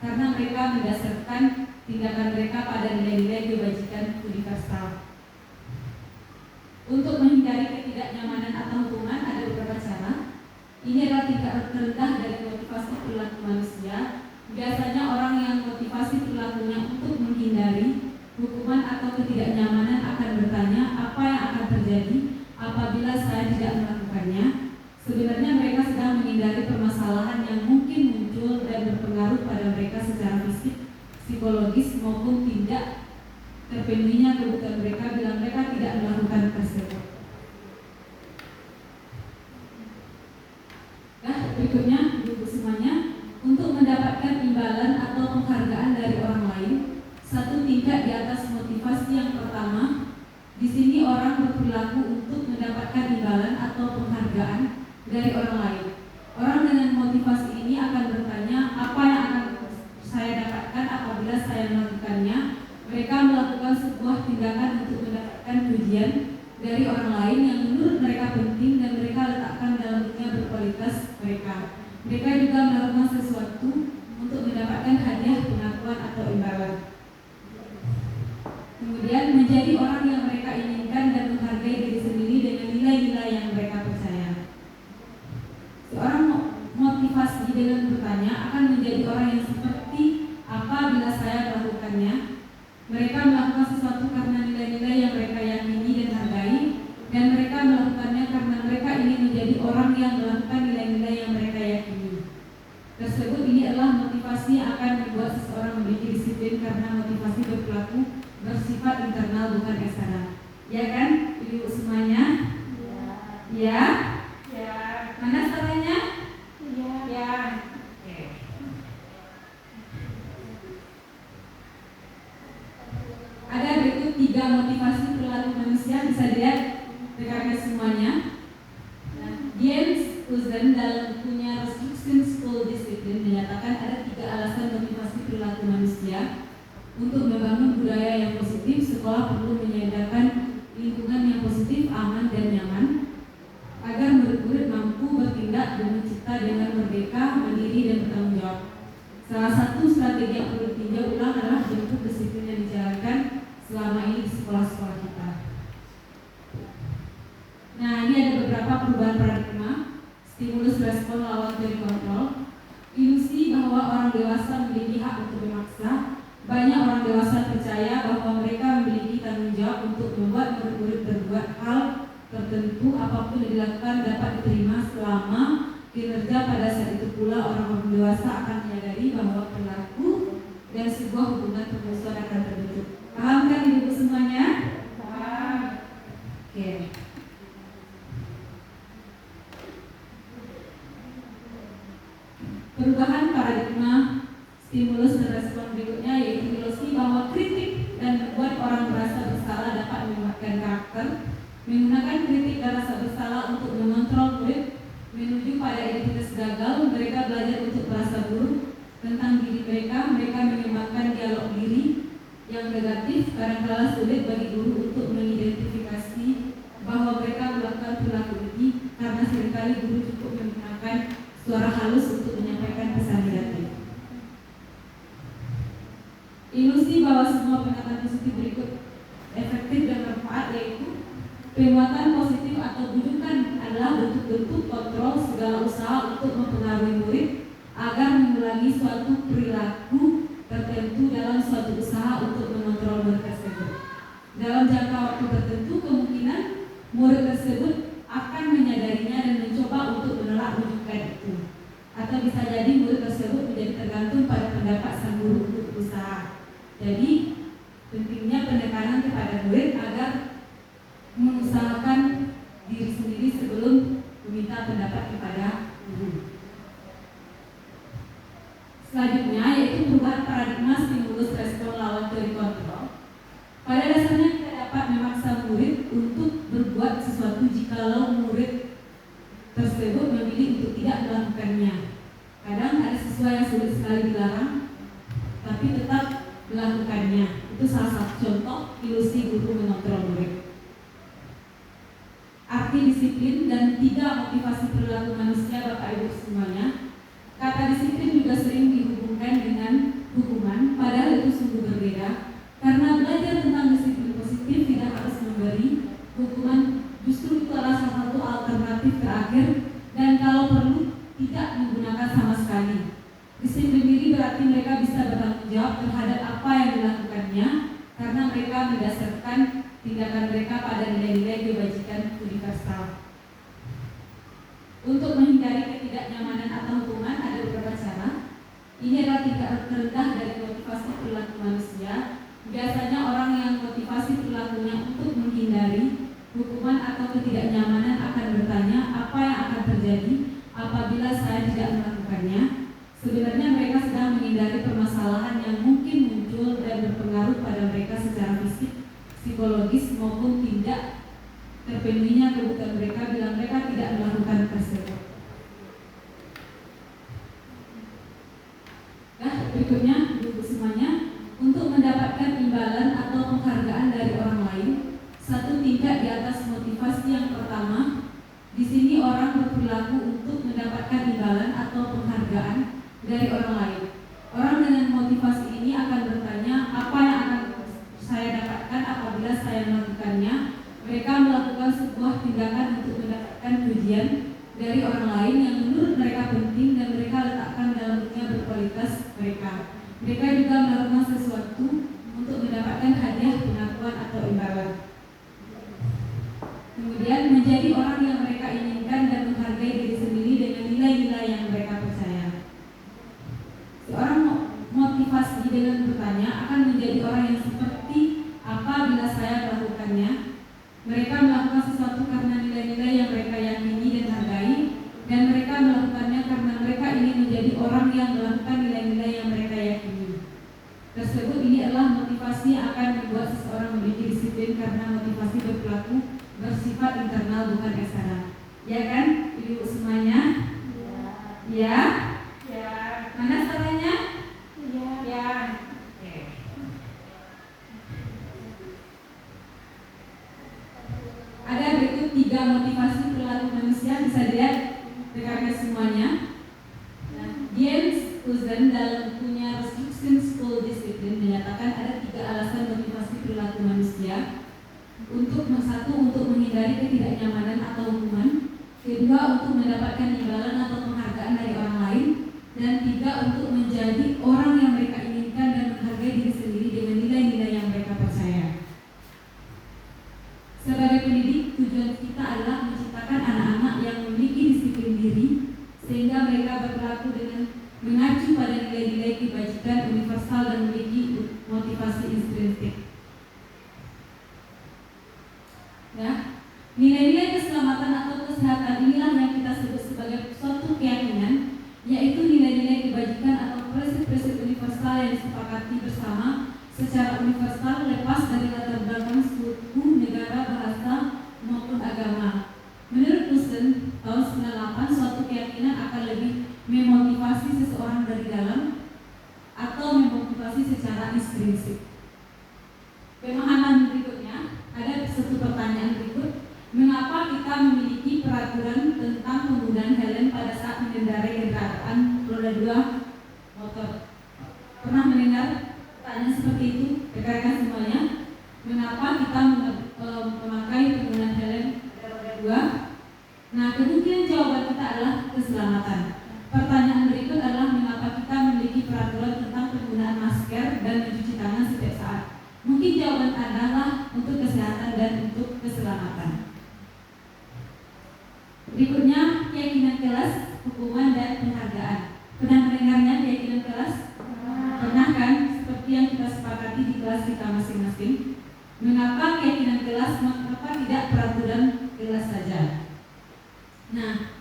karena mereka mendasarkan tindakan mereka pada nilai-nilai kebajikan universal. Untuk menghindari ketidaknyamanan atau hukuman ada beberapa cara. Ini adalah tingkat terendah dari motivasi perilaku manusia. Biasanya orang yang motivasi perilakunya untuk menghindari hukuman atau ketidaknyamanan akan bertanya apa yang akan terjadi apabila saya tidak melakukannya. Sebenarnya mereka sedang menghindari permasalahan yang mungkin muncul dan berpengaruh pada mereka secara fisik, psikologis maupun tidak terpenuhinya kebutuhan mereka bila mereka tidak melakukan tersebut. Nah, berikutnya ibu semuanya, untuk mendapatkan imbalan atau penghargaan dari orang lain, satu tingkat di atas motivasi yang pertama. Di sini orang berperilaku untuk mendapatkan imbalan atau penghargaan dari orang lain. Orang dengan motivasi ini akan bertanya apa yang akan saya dapatkan apabila saya melakukannya. Mereka melakukan sebuah tindakan untuk mendapatkan pujian dari orang lain yang menurut mereka penting dan mereka letakkan dalam dunia berkualitas mereka. Mereka juga melakukan sesuatu untuk mendapatkan hadiah, pengakuan atau imbalan. Kemudian menjadi orang yang mereka inginkan dan menghargai diri sendiri dengan nilai-nilai yang mereka percaya. Seorang motivasi dengan bertanya akan menjadi orang yang seperti apa bila saya melakukannya. Mereka melakukan sesuatu karena nilai-nilai yang mereka yakini dan hargai, dan mereka melakukannya karena mereka ingin menjadi orang yang melakukan nilai-nilai yang mereka yakini. Tersebut ini adalah motivasi yang akan membuat seseorang memiliki disiplin karena motivasi berperilaku bersifat internal bukan eksternal. Ya kan, ibu semuanya? Ya. Ya. Mana salahnya? Ya. Ya. Ada berikut 3 motivasi perilaku manusia, bisa dilihat rekan-rekan semuanya. James Uzen dalam bukunya Restriction School Discipline menyatakan ada 3 alasan motivasi perilaku manusia. Untuk membangun budaya yang positif, sekolah perlu menyediakan lingkungan yang positif, aman dan nyaman agar murid-murid mampu bertindak dan mencipta dengan merdeka, mandiri dan bertanggung jawab. Salah satu strategi yang perlu ditinjau ulang adalah bentuk disiplin yang dijalankan selama ini di sekolah-sekolah kita. Nah, ini ada beberapa perubahan paradigma, stimulus respon lawan teori kontrol, ilusi bahwa orang dewasa memiliki hak untuk memaksa. Banyak orang dewasa percaya bahwa mereka memiliki tanggung jawab untuk membuat murid-murid berbuat hal tertentu, apapun yang dilakukan dapat diterima selama kinerja. Pada saat itu pula orang-orang dewasa akan menyadari bahwa perilaku dan sebuah hubungan permusuhan akan terbentuk. Paham kan ibu semuanya? Paham. Oke. Perubahan paradigma stimulus dan respon berikutnya yaitu ilusi bahwa kritik dan membuat orang merasa bersalah dapat menguatkan karakter. Menggunakan kritik dan rasa bersalah untuk mengontrol murid menuju pada identitas gagal. Mereka belajar untuk merasa buruk tentang diri mereka. Mereka mengembangkan dialog diri yang negatif. Kadang-kala sulit bagi guru untuk mengidentifikasi bahwa mereka melakukan perilaku ini karena seringkali guru cukup menggunakan suara halus untuk menyampaikan pesan negatif. Ilusi bahwa semua pendekatan positif berikut efektif dan bermanfaat, yaitu penguatan positif atau bujukan adalah bentuk-bentuk segala usaha untuk mempengaruhi murid agar mengulangi suatu perilaku tertentu dalam suatu usaha untuk mengontrol murid tersebut. Dalam jangka waktu tertentu, kemungkinan murid tersebut akan menyadarinya dan mencoba untuk menolak rujukan itu. Atau bisa jadi murid tersebut menjadi tergantung pada pendapat sang guru untuk berusaha. Jadi, pentingnya penekanan kepada murid agar mengusahakan diri sendiri sebelum meminta pendapat kepada guru. Selanjutnya yaitu perubahan paradigma stimulus respon lawan teori kontrol. Pada dasarnya kita dapat memaksa murid untuk berbuat sesuatu jikalau murid tersebut memilih untuk tidak melakukannya. Kadang ada siswa yang sulit sekali dilarang, tapi tetap melakukannya. Itu salah satu contoh ilusi guru mengontrol murid. Arti disiplin dan 3 motivasi perilaku manusia, Bapak Ibu semuanya. Kata disiplin juga sering dihubungkan dengan hukuman, padahal itu sungguh berbeda. Karena belajar tentang disiplin positif tidak harus memberi hukuman, justru itu adalah salah satu alternatif terakhir, dan kalau perlu tidak menggunakan sama sekali. Disiplin diri berarti mereka bisa bertanggung jawab terhadap apa yang dilakukannya, karena mereka mendasarkan tindakan mereka pada nilai-nilai kebajikan universal. Untuk menghindari ketidaknyamanan atau hukuman ada beberapa cara. Ini adalah tingkat terendah dari motivasi perilaku manusia. Biasanya orang yang motivasi perilakunya untuk menghindari hukuman atau ketidaknyamanan akan bertanya apa yang akan terjadi apabila saya tidak melakukannya. Sebenarnya mereka sedang menghindari permasalahan yang mungkin muncul dan berpengaruh pada mereka secara fisik, psikologis maupun tidak terpenuhinya kebutuhan mereka bila mereka tidak melakukan tersebut. Nah, berikutnya ibu semuanya, untuk mendapatkan imbalan atau penghargaan dari orang lain, satu tingkat di atas motivasi yang pertama. Di sini orang berperilaku untuk mendapatkan imbalan atau penghargaan dari orang lain. Orang dengan motivasi ini akan bertanya apa yang akan saya dapatkan apabila saya melakukannya. Mereka melakukan sebuah tindakan untuk mendapatkan pujian dari orang lain yang menurut mereka penting dan mereka letakkan dalam dunia berkualitas mereka. Mereka juga melakukan sesuatu untuk mendapatkan hadiah, pengakuan atau imbalan. Kemudian menjadi orang yang mereka inginkan dan menghargai diri sendiri dengan nilai-nilai yang mereka percaya. Seorang motivasi dengan bertanya akan menjadi orang yang seperti apa bila saya melakukannya. Mereka melakukan sesuatu karena nilai-nilai yang mereka yakini dan hargai, dan mereka melakukannya karena mereka ingin menjadi orang yang melakukan nilai-nilai yang mereka yakini. Tersebut ini adalah motivasi yang akan membuat seseorang memiliki disiplin karena motivasi berperilaku bersifat internal bukan eksternal. Ya kan, ibu semuanya? Ya. Ya. Mana caranya? Ya. Ya. Ada berikut 3 motivasi perilaku manusia, bisa dilihat rekan-rekan semuanya. Jens Uzen dalam bukunya Restriction School Discipline menyatakan ada 3 alasan motivasi perilaku manusia. Satu, untuk menghindari ketidaknyamanan atau hukuman. Kedua, untuk mendapatkan imbalan atau penghargaan dari orang lain. Dan 3, untuk menjadi orang yang mereka inginkan dan menghargai diri sendiri dengan nilai-nilai yang mereka percaya. Sebagai pendidik, tujuan kita adalah menciptakan anak-anak yang memiliki disiplin diri sehingga mereka berperilaku dengan mengacu pada nilai-nilai kebajikan universal dan memiliki motivasi intrinsik. Ya, nilai-nilai keselamatan atau kesehatan inilah yang kita sebut sebagai suatu keyakinan, yaitu nilai-nilai kebajikan atau prinsip-prinsip universal yang disepakati bersama secara universal lepas dari latar belakang suku, negara, bahasa, maupun agama. Menurut Lusen, tahun 98, suatu keyakinan akan lebih memotivasi seseorang dari dalam atau memotivasi secara intrinsik. Pemahaman berikutnya, ada satu pertanyaan berikut. Mengapa kita memiliki peraturan tentang penggunaan helm pada saat mengendarai kendaraan roda 2 motor? Pernah mendengar pertanyaan seperti itu, rekan-rekan semuanya? Mengapa kita memakai penggunaan helm pada roda 2? Nah, kemungkinan jawaban kita adalah keselamatan. Pertanyaan berikut adalah mengapa kita memiliki peraturan tentang penggunaan masker dan mencuci tangan setiap saat. Mungkin jawaban adalah untuk kesehatan dan untuk keselamatan. Berikutnya, keyakinan kelas, hukuman dan penghargaan. Pernah mendengarnya keyakinan kelas? Pernah kan? Seperti yang kita sepakati di kelas kita masing-masing. Mengapa keyakinan kelas, mengapa tidak peraturan kelas saja? Nah,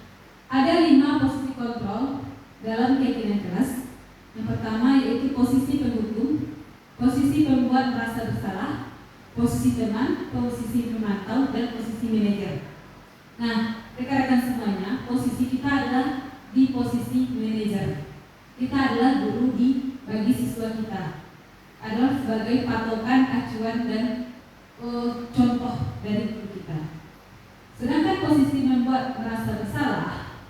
ada 5 posisi kontrol dalam keyakinan kelas. Yang pertama yaitu posisi pendukung, posisi pembuat merasa bersalah, posisi teman, posisi pemantau, dan posisi manajer. Nah, rekan-rekan semuanya, posisi kita adalah di posisi manajer. Kita adalah guru bagi siswa kita, adalah sebagai patokan, acuan, dan contoh dari guru kita. Sedangkan posisi membuat merasa bersalah,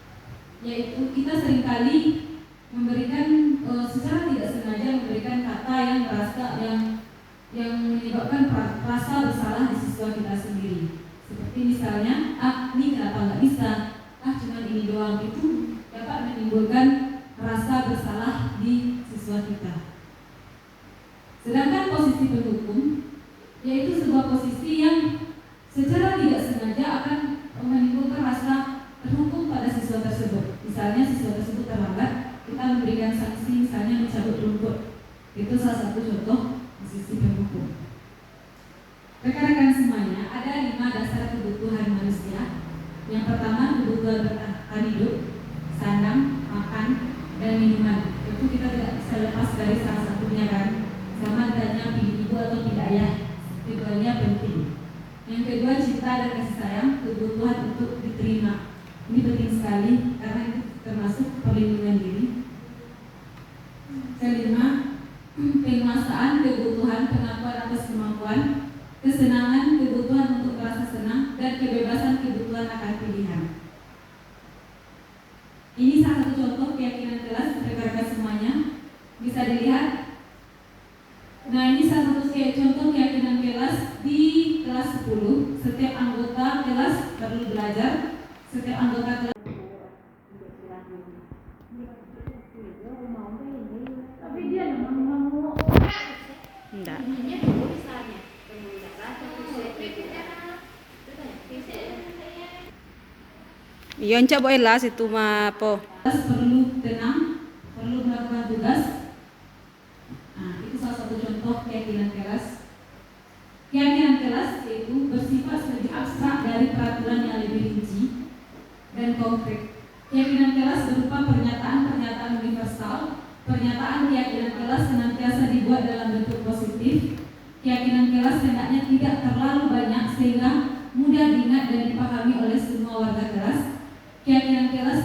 yaitu kita seringkali memberikan secara tidak sengaja memberikan kata yang merasa yang menyebabkan rasa bersalah di siswa kita sendiri. Seperti misalnya, ini kenapa nggak bisa? Cuma ini doang, itu dapat menimbulkan rasa bersalah di siswa kita. Sedangkan posisi pendukung, yaitu sebuah posisi yang secara tidak sengaja akan menimbulkan rasa terhukum pada siswa tersebut. Misalnya siswa tersebut terlambat, kita memberikan sanksi, misalnya mencabut rumput. Itu salah satu contoh posisi pendukung. Rekan-rekan semuanya, ada 5 dasar kebutuhan manusia. Yang pertama, kebutuhan bertahan hidup, sandang, makan, dan minuman. Itu kita tidak bisa lepas dari salah satunya kan. Sama adanya pilih ibu atau pilih ayah, keduanya penting. Yang kedua, cinta dan kasih sayang, kebutuhan untuk diterima. Ini penting sekali karena itu termasuk perlindungan diri. Kelima, penguasaan, kebutuhan, pengakuan atas kemampuan, kesenangan, kebutuhan untuk merasa senang, dan kebebasan kebutuhan akan pilihan. Ini salah satu contoh keyakinan kelas rekan-rekan semuanya. Bisa dilihat. Nah, ini salah satu contoh keyakinan kelas di kelas 10. Setiap anggota kelas perlu belajar. Setiap anggota kelas tapi dia memang mau Enggak. Iya, encak boleh lah situ mah po. perlu tenang, perlu melakukan tugas. Nah, itu salah satu contoh keyakinan kelas. Keyakinan kelas yaitu bersifat lebih abstrak dari peraturan yang lebih rinci dan konkret. Keyakinan kelas berupa pernyataan-pernyataan universal. Pernyataan keyakinan kelas senantiasa dibuat dalam bentuk positif. Keyakinan kelas hendaknya tidak terlalu banyak sehingga mudah diingat dan dipahami oleh semua warga kelas. Keyakinan kelas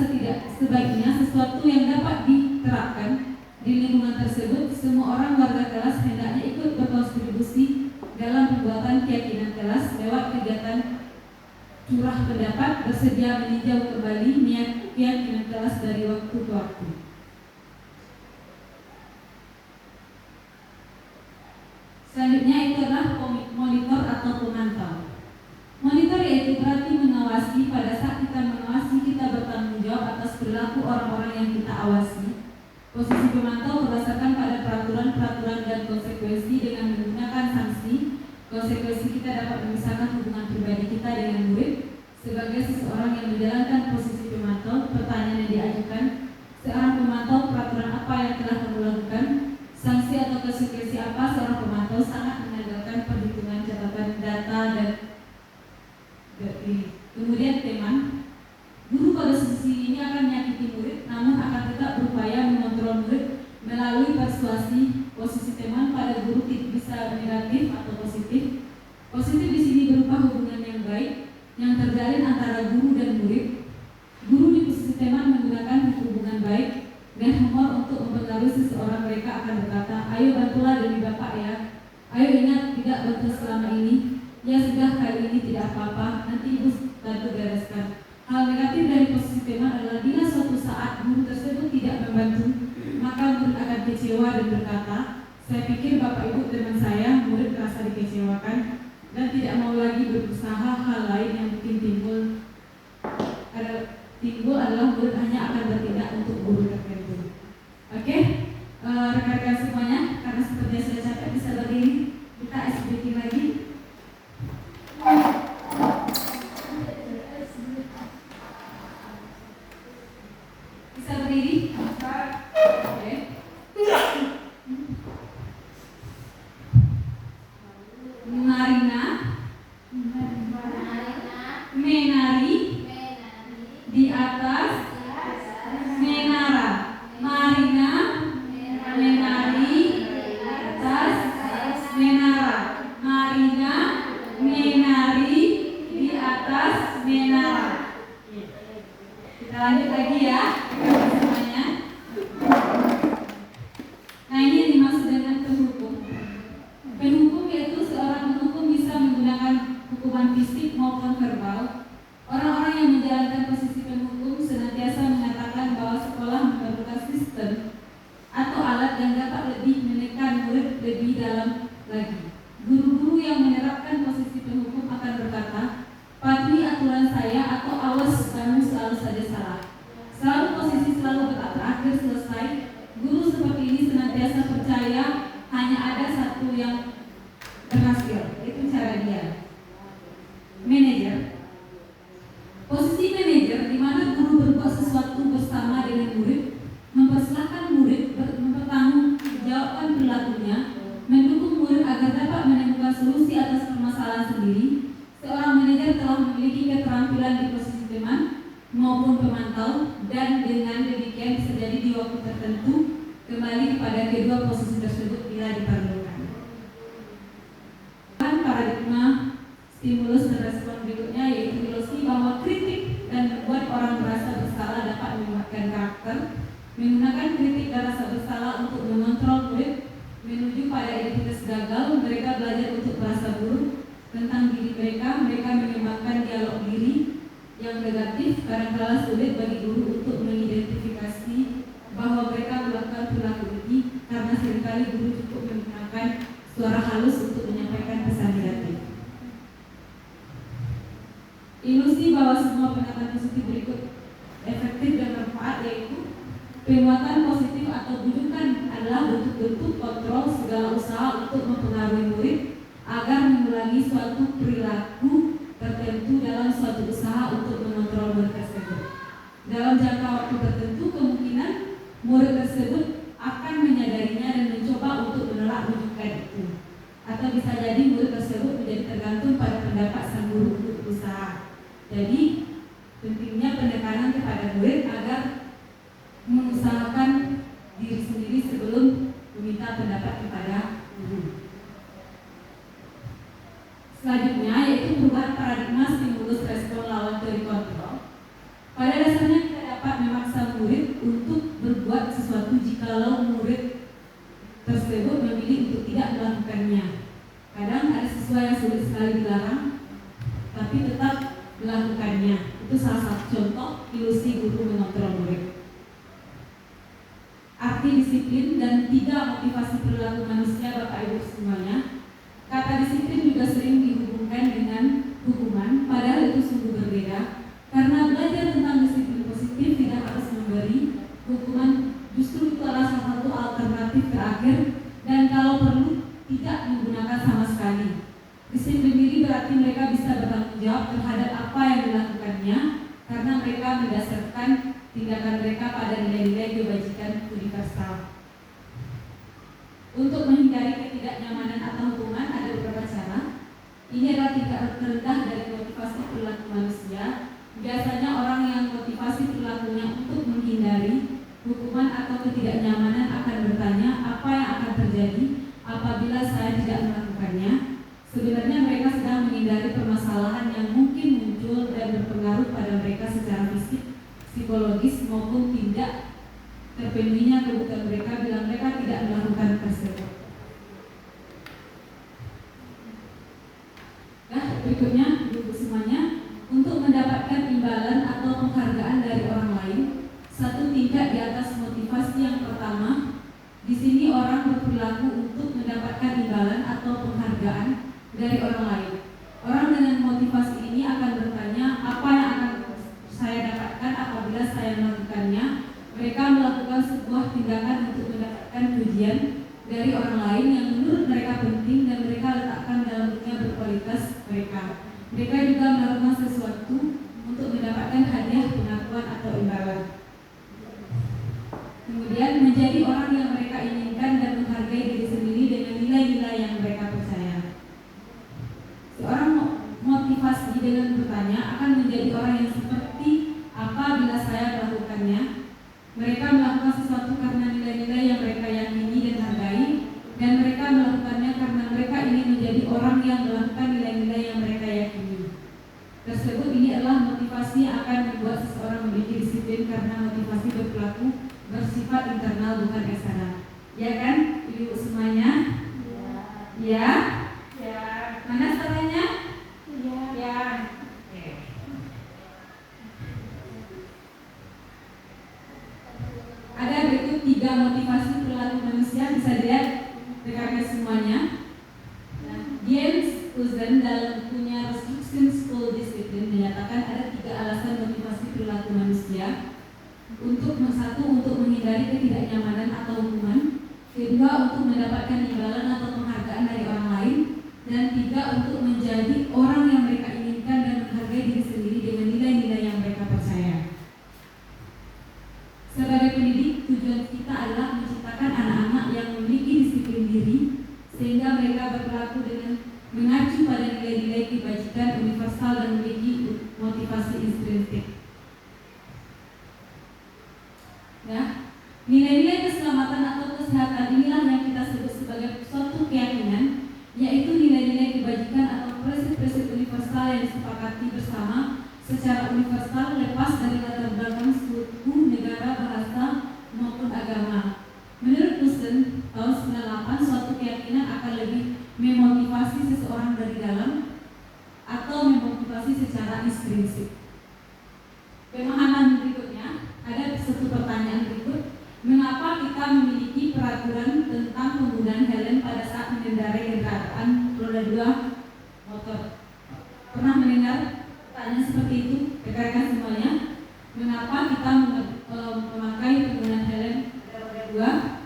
sebaiknya sesuatu yang dapat diterapkan di lingkungan tersebut. Semua orang warga kelas hendaknya ikut berkontribusi dalam pembuatan keyakinan kelas lewat kegiatan curah pendapat, bersedia meninjau kembali keyakinan kelas dari waktu ke waktu. Selanjutnya itu adalah monitor atau pemantau. Monitor yaitu berarti mengawasi. Pada saat kita mengawasi, kita bertanggung jawab atas perilaku orang-orang yang kita awasi. Posisi pemantau berdasarkan pada peraturan-peraturan dan konsekuensi dengan menggunakan sanksi. Konsekuensi kita dapat memisahkan hubungan pribadi kita dengan murid. Sebagai seseorang yang menjalankan posisi pemantau, pertanyaan yang diajukan, seorang pemantau peraturan apa yang telah kamu lakukan? Sanksi atau konsekuensi apa seorang pemantau sangat mengandalkan perhitungan catatan data dan kemudian teman. Guru pada sisi ini akan menyakiti murid, namun akan tetap berupaya mengontrol murid melalui persuasi. Posisi teman pada guru bisa negatif atau positif. Positif di sini berupa hubungan yang baik yang terjalin antara guru dan murid. Guru di posisi teman menggunakan hubungan baik dan humor untuk mempengaruhi seseorang. Mereka akan berkata, ayo bantulah demi bapak ya. Ayo ingat tidak bantu selama ini. Ya sudah, kali ini tidak apa-apa, nanti ibu bantu bereskan. Hal negatif dari posisi teman adalah bila suatu saat guru tersebut tidak membantu, maka murid akan kecewa dan berkata, saya pikir bapak ibu teman saya. Murid merasa dikecewakan dan tidak mau lagi berusaha hal lain yang mungkin timbul. timbul adalah murid hanya akan bertindak untuk guru tertentu. Oke, rekan-rekan semuanya, karena sepertinya sudah capek, bisa berdiri. Kita SBK lagi. Bisa berdiri. Oke. Marina menari di atas menara. Marina menari di atas menara. Marina menari di atas menara. Kita lanjut lagi ya semuanya. Nah, ini yang dimaksud dengan penghukum. Penghukum yaitu seorang penghukum bisa menggunakan hukuman fisik maupun verbal. Orang-orang yang menjalankan posisi penghukum senantiasa mengatakan bahwa sekolah memerlukan sistem atau alat yang dapat lebih menekan murid lebih dalam lagi. Guru-guru yang menerapkan posisi penghukum akan berkata, patuhi aturan saya atau awas kamu selalu saja salah. Selalu posisi selalu berakhir selesai. Guru seperti ini senantiasa percaya hanya ada satu yang berhasil, itu cara dia. Manajer. Posisi manajer di mana guru berbuat sesuatu bersama dengan murid, mempersilahkan murid mempertanggungjawabkan perilakunya, mendukung murid agar dapat menemukan solusi atas permasalahan sendiri. Seorang manajer telah memiliki keterampilan di posisi teman maupun pemantau, dan dengan demikian bisa jadi di waktu tertentu kembali kepada kedua posisi tersebut bila diperlukan. Paradigma stimulus dan respon berikutnya yaitu ilusi bahwa kritik dan membuat orang merasa bersalah dapat menguatkan karakter. Menggunakan kritik dan rasa bersalah untuk mengontrol murid menuju pada identitas gagal. Mereka belajar untuk merasa buruk tentang diri mereka. Mereka mengembangkan dialog diri yang negatif. Kadang-kala sulit bagi guru untuk mengidentifikasi bahwa mereka melakukan perilaku ini karena seringkali guru cukup menggunakan suara halus untuk menyampaikan pesan negatif. Ilusi bahwa semua pendekatan positif berikut efektif dan bermanfaat, yaitu penguatan positif atau bujukan adalah bentuk-bentuk kontrol segala usaha untuk mempengaruhi murid agar mengulangi suatu perilaku tertentu dalam suatu usaha untuk mengontrol murid tersebut. Dalam jangka waktu tertentu, kemungkinan murid tersebut akan menyadarinya dan mencoba untuk menolak bujukan itu. Atau bisa jadi murid tersebut menjadi tergantung pada pendapat sang guru untuk berusaha. Jadi, pentingnya penekanan kepada murid agar mengusahakan diri sendiri sebelum meminta pendapat kepada guru. Selanjutnya yaitu perubahan paradigma stimulus respon lawan teori kontrol. Pada dasarnya kita dapat memaksa murid untuk berbuat sesuatu jikalau murid tersebut memilih untuk tidak melakukannya. Kadang ada siswa yang sulit sekali dilarang, tapi tetap melakukannya. Itu salah satu contoh ilusi guru mengontrol murid. Arti disiplin dan 3 motivasi perilaku manusia, Bapak Ibu semuanya. Kata disiplin juga sering dihubungkan dengan hukuman, padahal itu sungguh berbeda. Karena belajar tentang disiplin positif tidak harus memberi hukuman, justru itu adalah salah satu alternatif terakhir, dan kalau perlu tidak menggunakan sama sekali. Disiplin diri berarti mereka bisa bertanggung jawab terhadap apa yang dilakukannya, karena mereka mendasarkan tindakan mereka pada nilai-nilai kebajikan universal. Untuk menghindari ketidaknyamanan atau hukuman ada beberapa cara. Ini adalah tingkat terendah dari motivasi perilaku manusia. Biasanya orang yang motivasi perilakunya untuk menghindari hukuman atau ketidaknyamanan akan bertanya, apa yang akan terjadi apabila saya tidak melakukannya? Sebenarnya mereka sedang menghindari permasalahan yang mungkin muncul dan berpengaruh pada mereka secara fisik, psikologis maupun tidak terpenuhinya kebutuhan mereka bila mereka tidak melakukan tersebut. Nah, berikutnya ibu semuanya, untuk mendapatkan imbalan atau penghargaan dari orang lain, satu tingkat di atas motivasi yang pertama. Di sini orang berperilaku untuk mendapatkan imbalan atau penghargaan dari orang lain. Orang dengan motivasi ini akan bertanya, apa yang akan saya dapatkan apabila tindakan untuk mendapatkan pujian dari orang lain yang menurut mereka penting dan mereka letakkan dalam dunia berkualitas mereka. Mereka juga melakukan sesuatu untuk mendapatkan hadiah, pengakuan atau imbalan. Kemudian menjadi orang yang mereka inginkan dan menghargai diri sendiri dengan nilai-nilai yang mereka percaya. Seorang motivasi dengan bertanya akan menjadi orang yang seperti apa bila saya melakukannya. Mereka melakukan sesuatu karena nilai-nilai yang mereka yakini dan hargai, dan mereka melakukannya karena mereka ingin menjadi orang yang melakukan nilai-nilai yang mereka yakini. Tersebut ini adalah motivasi yang akan membuat seseorang memiliki disiplin karena motivasi berperilaku bersifat internal bukan eksternal. Ya kan, ibu semuanya? Ya. Ya. Mana caranya? Ya. Ya. Oke. Ada berikut 3 motivasi perilaku manusia, bisa dilihat rekan-rekan semuanya. Nah, James Uzen dalam bukunya Restrictions to Discipline menyatakan ada 3 alasan motivasi perilaku manusia. Satu, untuk menghindari ketidaknyamanan atau hukuman. Kedua, untuk mendapatkan imbalan atau penghargaan dari orang lain. Dan 3, untuk menjadi orang yang mereka inginkan dan menghargai diri sendiri dengan nilai-nilai yang mereka percaya. Sebagai pendidik, tujuan kita adalah menciptakan anak-anak yang memiliki disiplin diri sehingga mereka berperilaku dengan mengacu pada nilai-nilai kebajikan universal dan memiliki motivasi intrinsik. Ya, nilai-nilai keselamatan atau kesehatan inilah yang kita sebut sebagai suatu keyakinan, yaitu nilai-nilai kebajikan atau prinsip-prinsip universal yang disepakati bersama secara universal lepas dari latar belakang suku, negara, bahasa maupun agama. Menurut Uzen tahun 98, suatu keyakinan akan lebih memotivasi seseorang dari dalam atau memotivasi secara intrinsik. Pemahaman berikutnya, ada satu pertanyaan berikut. Mengapa kita memiliki peraturan tentang penggunaan helm pada saat mengendarai kendaraan roda 2 motor? Pernah mendengar pertanyaan seperti itu, rekan-rekan semuanya? Mengapa kita memakai penggunaan helm pada roda 2?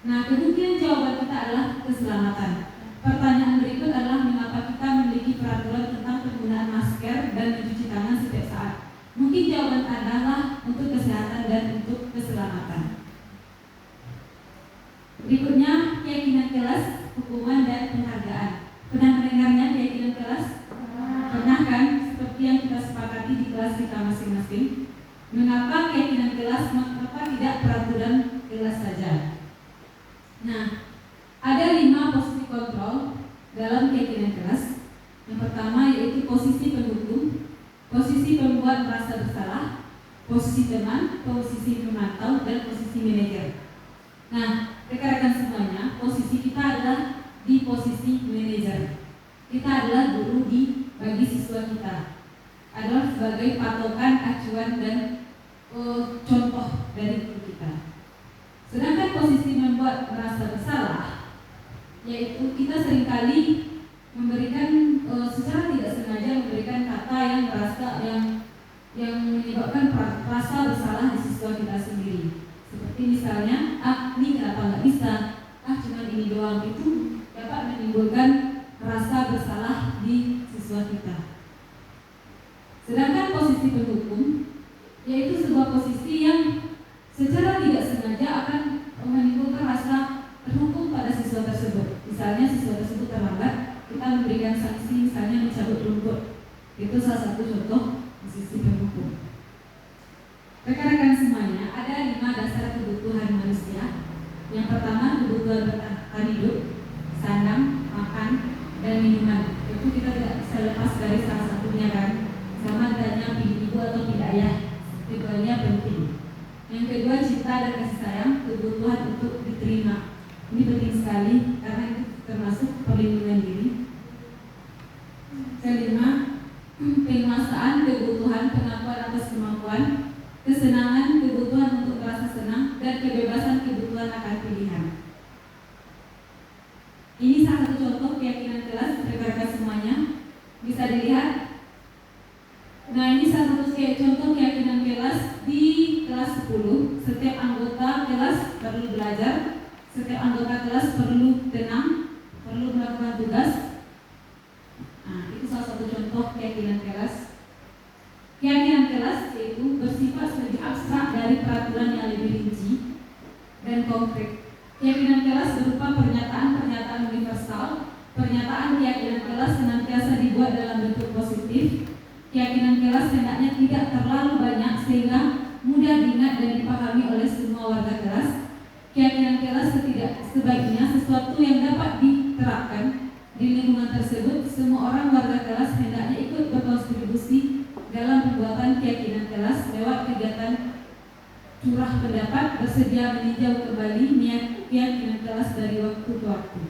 Nah, kemungkinan jawaban kita adalah keselamatan. Pertanyaan berikut adalah mengapa kita memiliki peraturan tentang penggunaan masker dan mencuci tangan setiap saat? Mungkin jawaban adalah untuk kesehatan dan untuk keselamatan. Berikutnya, keyakinan kelas, hukuman dan penghargaan. Pernah mendengarnya keyakinan kelas? Pernah kan? Seperti yang kita sepakati di kelas kita masing-masing. Mengapa keyakinan kelas? Mengapa tidak peraturan kelas saja? Nah, ada 5 posisi kontrol dalam keyakinan kelas. Yang pertama yaitu posisi pendukung, posisi pembuat merasa bersalah, posisi teman, posisi pemantau, dan posisi manajer. Nah, rekan-rekan semuanya, posisi kita adalah di posisi manajer. Kita adalah guru bagi siswa kita, adalah sebagai patokan, acuan, dan contoh dari guru kita. Sedangkan posisi membuat merasa bersalah, yaitu kita seringkali memberikan secara tidak sengaja memberikan kata yang merasa yang menyebabkan rasa bersalah di siswa kita sendiri. Seperti misalnya, ini kenapa nggak bisa? Cuma ini doang. Itu dapat menimbulkan rasa bersalah di siswa kita. Sedangkan posisi pendukung, yaitu sebuah posisi yang secara tidak sengaja akan menimbulkan rasa terhukum pada siswa tersebut. Misalnya siswa tersebut terlambat, kita memberikan sanksi, misalnya mencabut rumput. Itu salah satu contoh posisi pendukung. Rekan-rekan semuanya, ada 5 dasar kebutuhan manusia. Yang pertama, kebutuhan bertahan hidup, sandang, makan, dan minuman. Itu kita tidak bisa lepas dari salah satunya kan. Sama adanya pilih ibu atau tidak ya. Keduanya penting. Yang kedua, cinta dan kasih sayang, kebutuhan untuk diterima. Ini penting sekali karena itu termasuk perlindungan diri. Kelima, penguasaan, kebutuhan pengakuan atas kemampuan, kesenangan, kebutuhan untuk merasa senang, dan kebebasan kebutuhan akan pilihan. Ini salah satu contoh keyakinan kelas rekan-rekan semuanya. Bisa dilihat. Nah, ini salah satu contoh keyakinan kelas di kelas 10. Setiap anggota kelas perlu belajar, setiap anggota kelas perlu tenang, perlu melakukan tugas. Nah, itu salah satu contoh keyakinan kelas. Keyakinan kelas yaitu bersifat lebih abstrak dari peraturan yang lebih rinci dan konkret. Keyakinan kelas berupa pernyataan-pernyataan universal. Pernyataan keyakinan kelas senantiasa dibuat dalam bentuk positif. Keyakinan kelas hendaknya tidak terlalu banyak sehingga mudah diingat dan dipahami oleh semua warga kelas. Keyakinan kelas sebaiknya sesuatu yang dapat diterapkan di lingkungan tersebut. Semua orang warga kelas hendaknya ikut berkontribusi dalam pembuatan keyakinan kelas lewat kegiatan curah pendapat, bersedia meninjau kembali keyakinan kelas dari waktu ke waktu.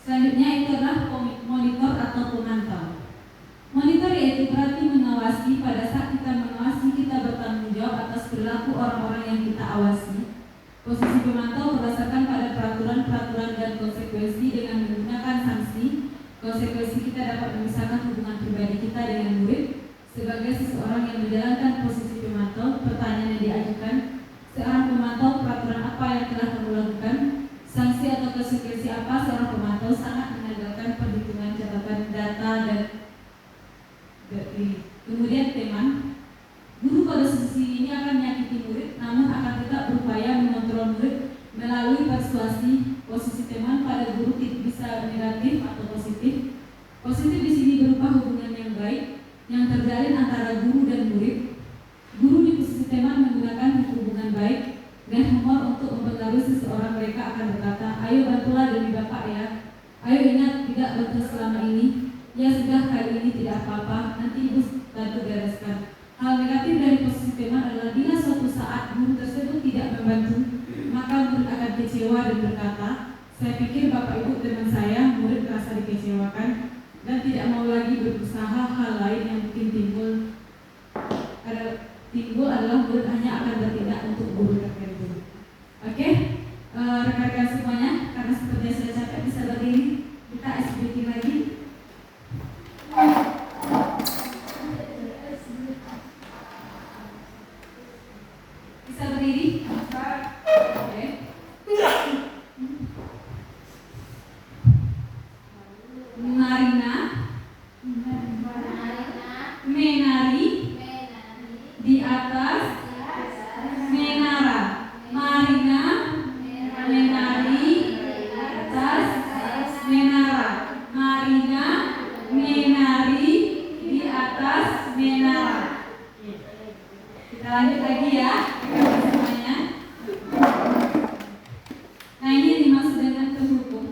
Selanjutnya itu adalah monitor atau pemantau. Monitor yaitu berarti mengawasi. Pada saat kita mengawasi, kita bertanggung jawab atas perilaku orang-orang yang kita awasi. Posisi pemantau berdasarkan pada peraturan-peraturan dan konsekuensi dengan menggunakan sanksi. Konsekuensi kita dapat memisahkan hubungan pribadi kita dengan murid. Sebagai seseorang yang menjalankan posisi pemantau, pertanyaan yang diajukan, seorang pemantau peraturan apa yang telah kamu lakukan? Sanksi atau konsekuensi apa? Seorang pemantau sangat mengandalkan perhitungan catatan data dan kemudian teman. Guru pada sisi ini akan menyakiti murid, namun akan tetap berupaya mengontrol murid melalui persuasi. Posisi teman pada guru bisa negatif atau positif. Positif di sini berupa hubungan yang baik yang terjalin antara guru dan murid. Guru di posisi teman menggunakan hubungan baik dan humor untuk mempengaruhi seseorang. Mereka akan berkata, ayo bantulah demi bapak ya. Ayo ingat tidak bantu selama ini. Ya sudah, kali ini tidak apa-apa, nanti ibu bantu bereskan. Hal negatif dari posisi teman adalah bila suatu saat guru tersebut tidak membantu, maka murid akan kecewa dan berkata, saya pikir bapak ibu teman saya. Murid merasa dikecewakan dan tidak mau lagi berusaha. Hal lain yang mungkin timbul adalah murid hanya akan bertindak untuk guru tertentu. Oke, rekan-rekan semuanya, karena sepertinya sudah capek, bisa berdiri. Kita sedikit lagi. Bisa berdiri? Oke. Marina menari di atas menara. Marina menari di atas menara. Marina menari di atas menara. Kita lanjut lagi ya semuanya. Nah, ini dimaksud dengan penghukum.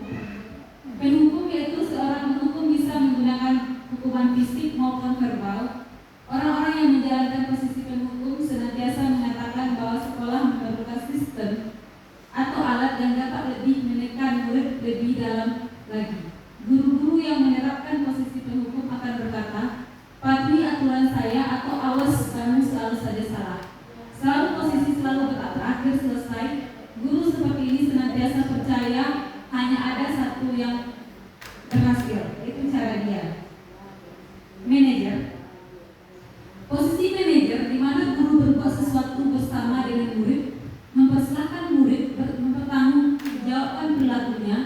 Penghukum yaitu seorang penghukum bisa menggunakan hukuman fisik maupun verbal. Orang-orang yang menjalankan posisi penghukum senantiasa mengatakan bahwa sekolah memerlukan sistem atau alat yang dapat lebih menekan murid lebih dalam lagi. Guru-guru yang menerapkan posisi penghukum akan berkata, patuhi aturan saya atau awas kamu selalu saja salah. Selalu posisi selalu berakhir selesai. Guru seperti ini senantiasa percaya hanya ada satu yang berhasil, itu cara dia. Manajer. Posisi manajer di mana guru berbuat sesuatu bersama dengan murid, mempersilahkan murid mempertanggungjawabkan perilakunya,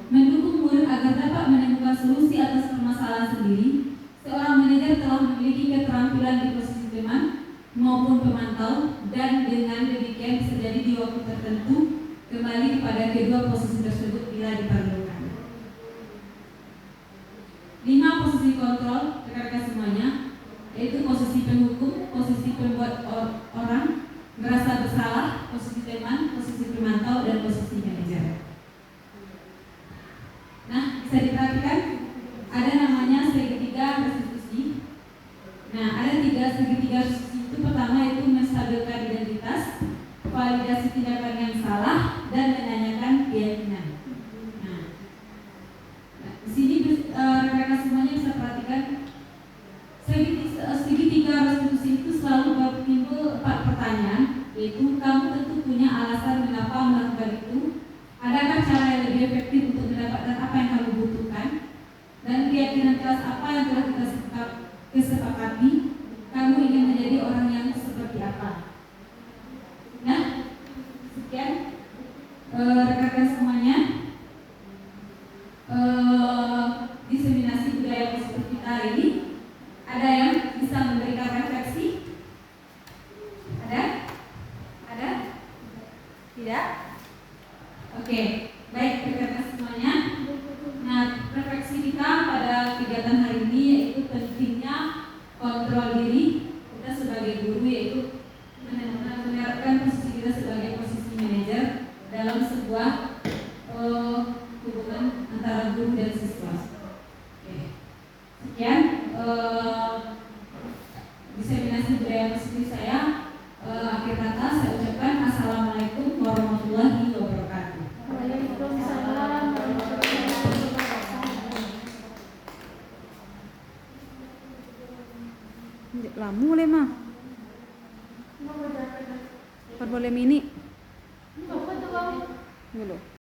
mendukung murid agar dapat menemukan solusi atas permasalahan sendiri. Seorang manajer telah memiliki keterampilan di posisi teman maupun pemantau, dan dengan demikian bisa jadi di waktu tertentu kembali kepada kedua posisi tersebut bila diperlukan. 5 posisi kontrol, rekan-rekan semuanya, yaitu posisi penghukum, posisi pembuat orang merasa bersalah, posisi teman, posisi pemantau, dan posisi manajer. Nah, bisa diperhatikan ada namanya segitiga restitusi. Nah, ada segitiga restitusi itu. Pertama itu menstabilkan identitas, validasi tindakan yang salah, dan menanyakan keyakinan. Nah, di sini rekan-rekan semuanya bisa perhatikan segitiga restitusi itu selalu timbul 4 pertanyaan, yaitu kamu tentu punya alasan mengapa melakukan itu. Adakah cara yang lebih efektif untuk mendapatkan apa yang kamu butuhkan? Dan keyakinan kelas apa yang telah kita kesepakati? Kamu ingin menjadi orang yang Tidak? Oke, baik rekan-rekan semuanya. Nah, refleksi kita pada kegiatan hari ini yaitu pentingnya kontrol diri kita sebagai guru, yaitu menerapkan posisi kita sebagai posisi manajer dalam sebuah hubungan antara guru dan siswa. Oke. Sekian diseminasi budaya positif saya. Akhir kata saya ucapkan assalamualaikum warahmatullahi wabarakatuh. Waalaikumsalam warahmatullahi wabarakatuh. Lamu le mah. Boleh mini. Apa tuh, Bang? Dulu.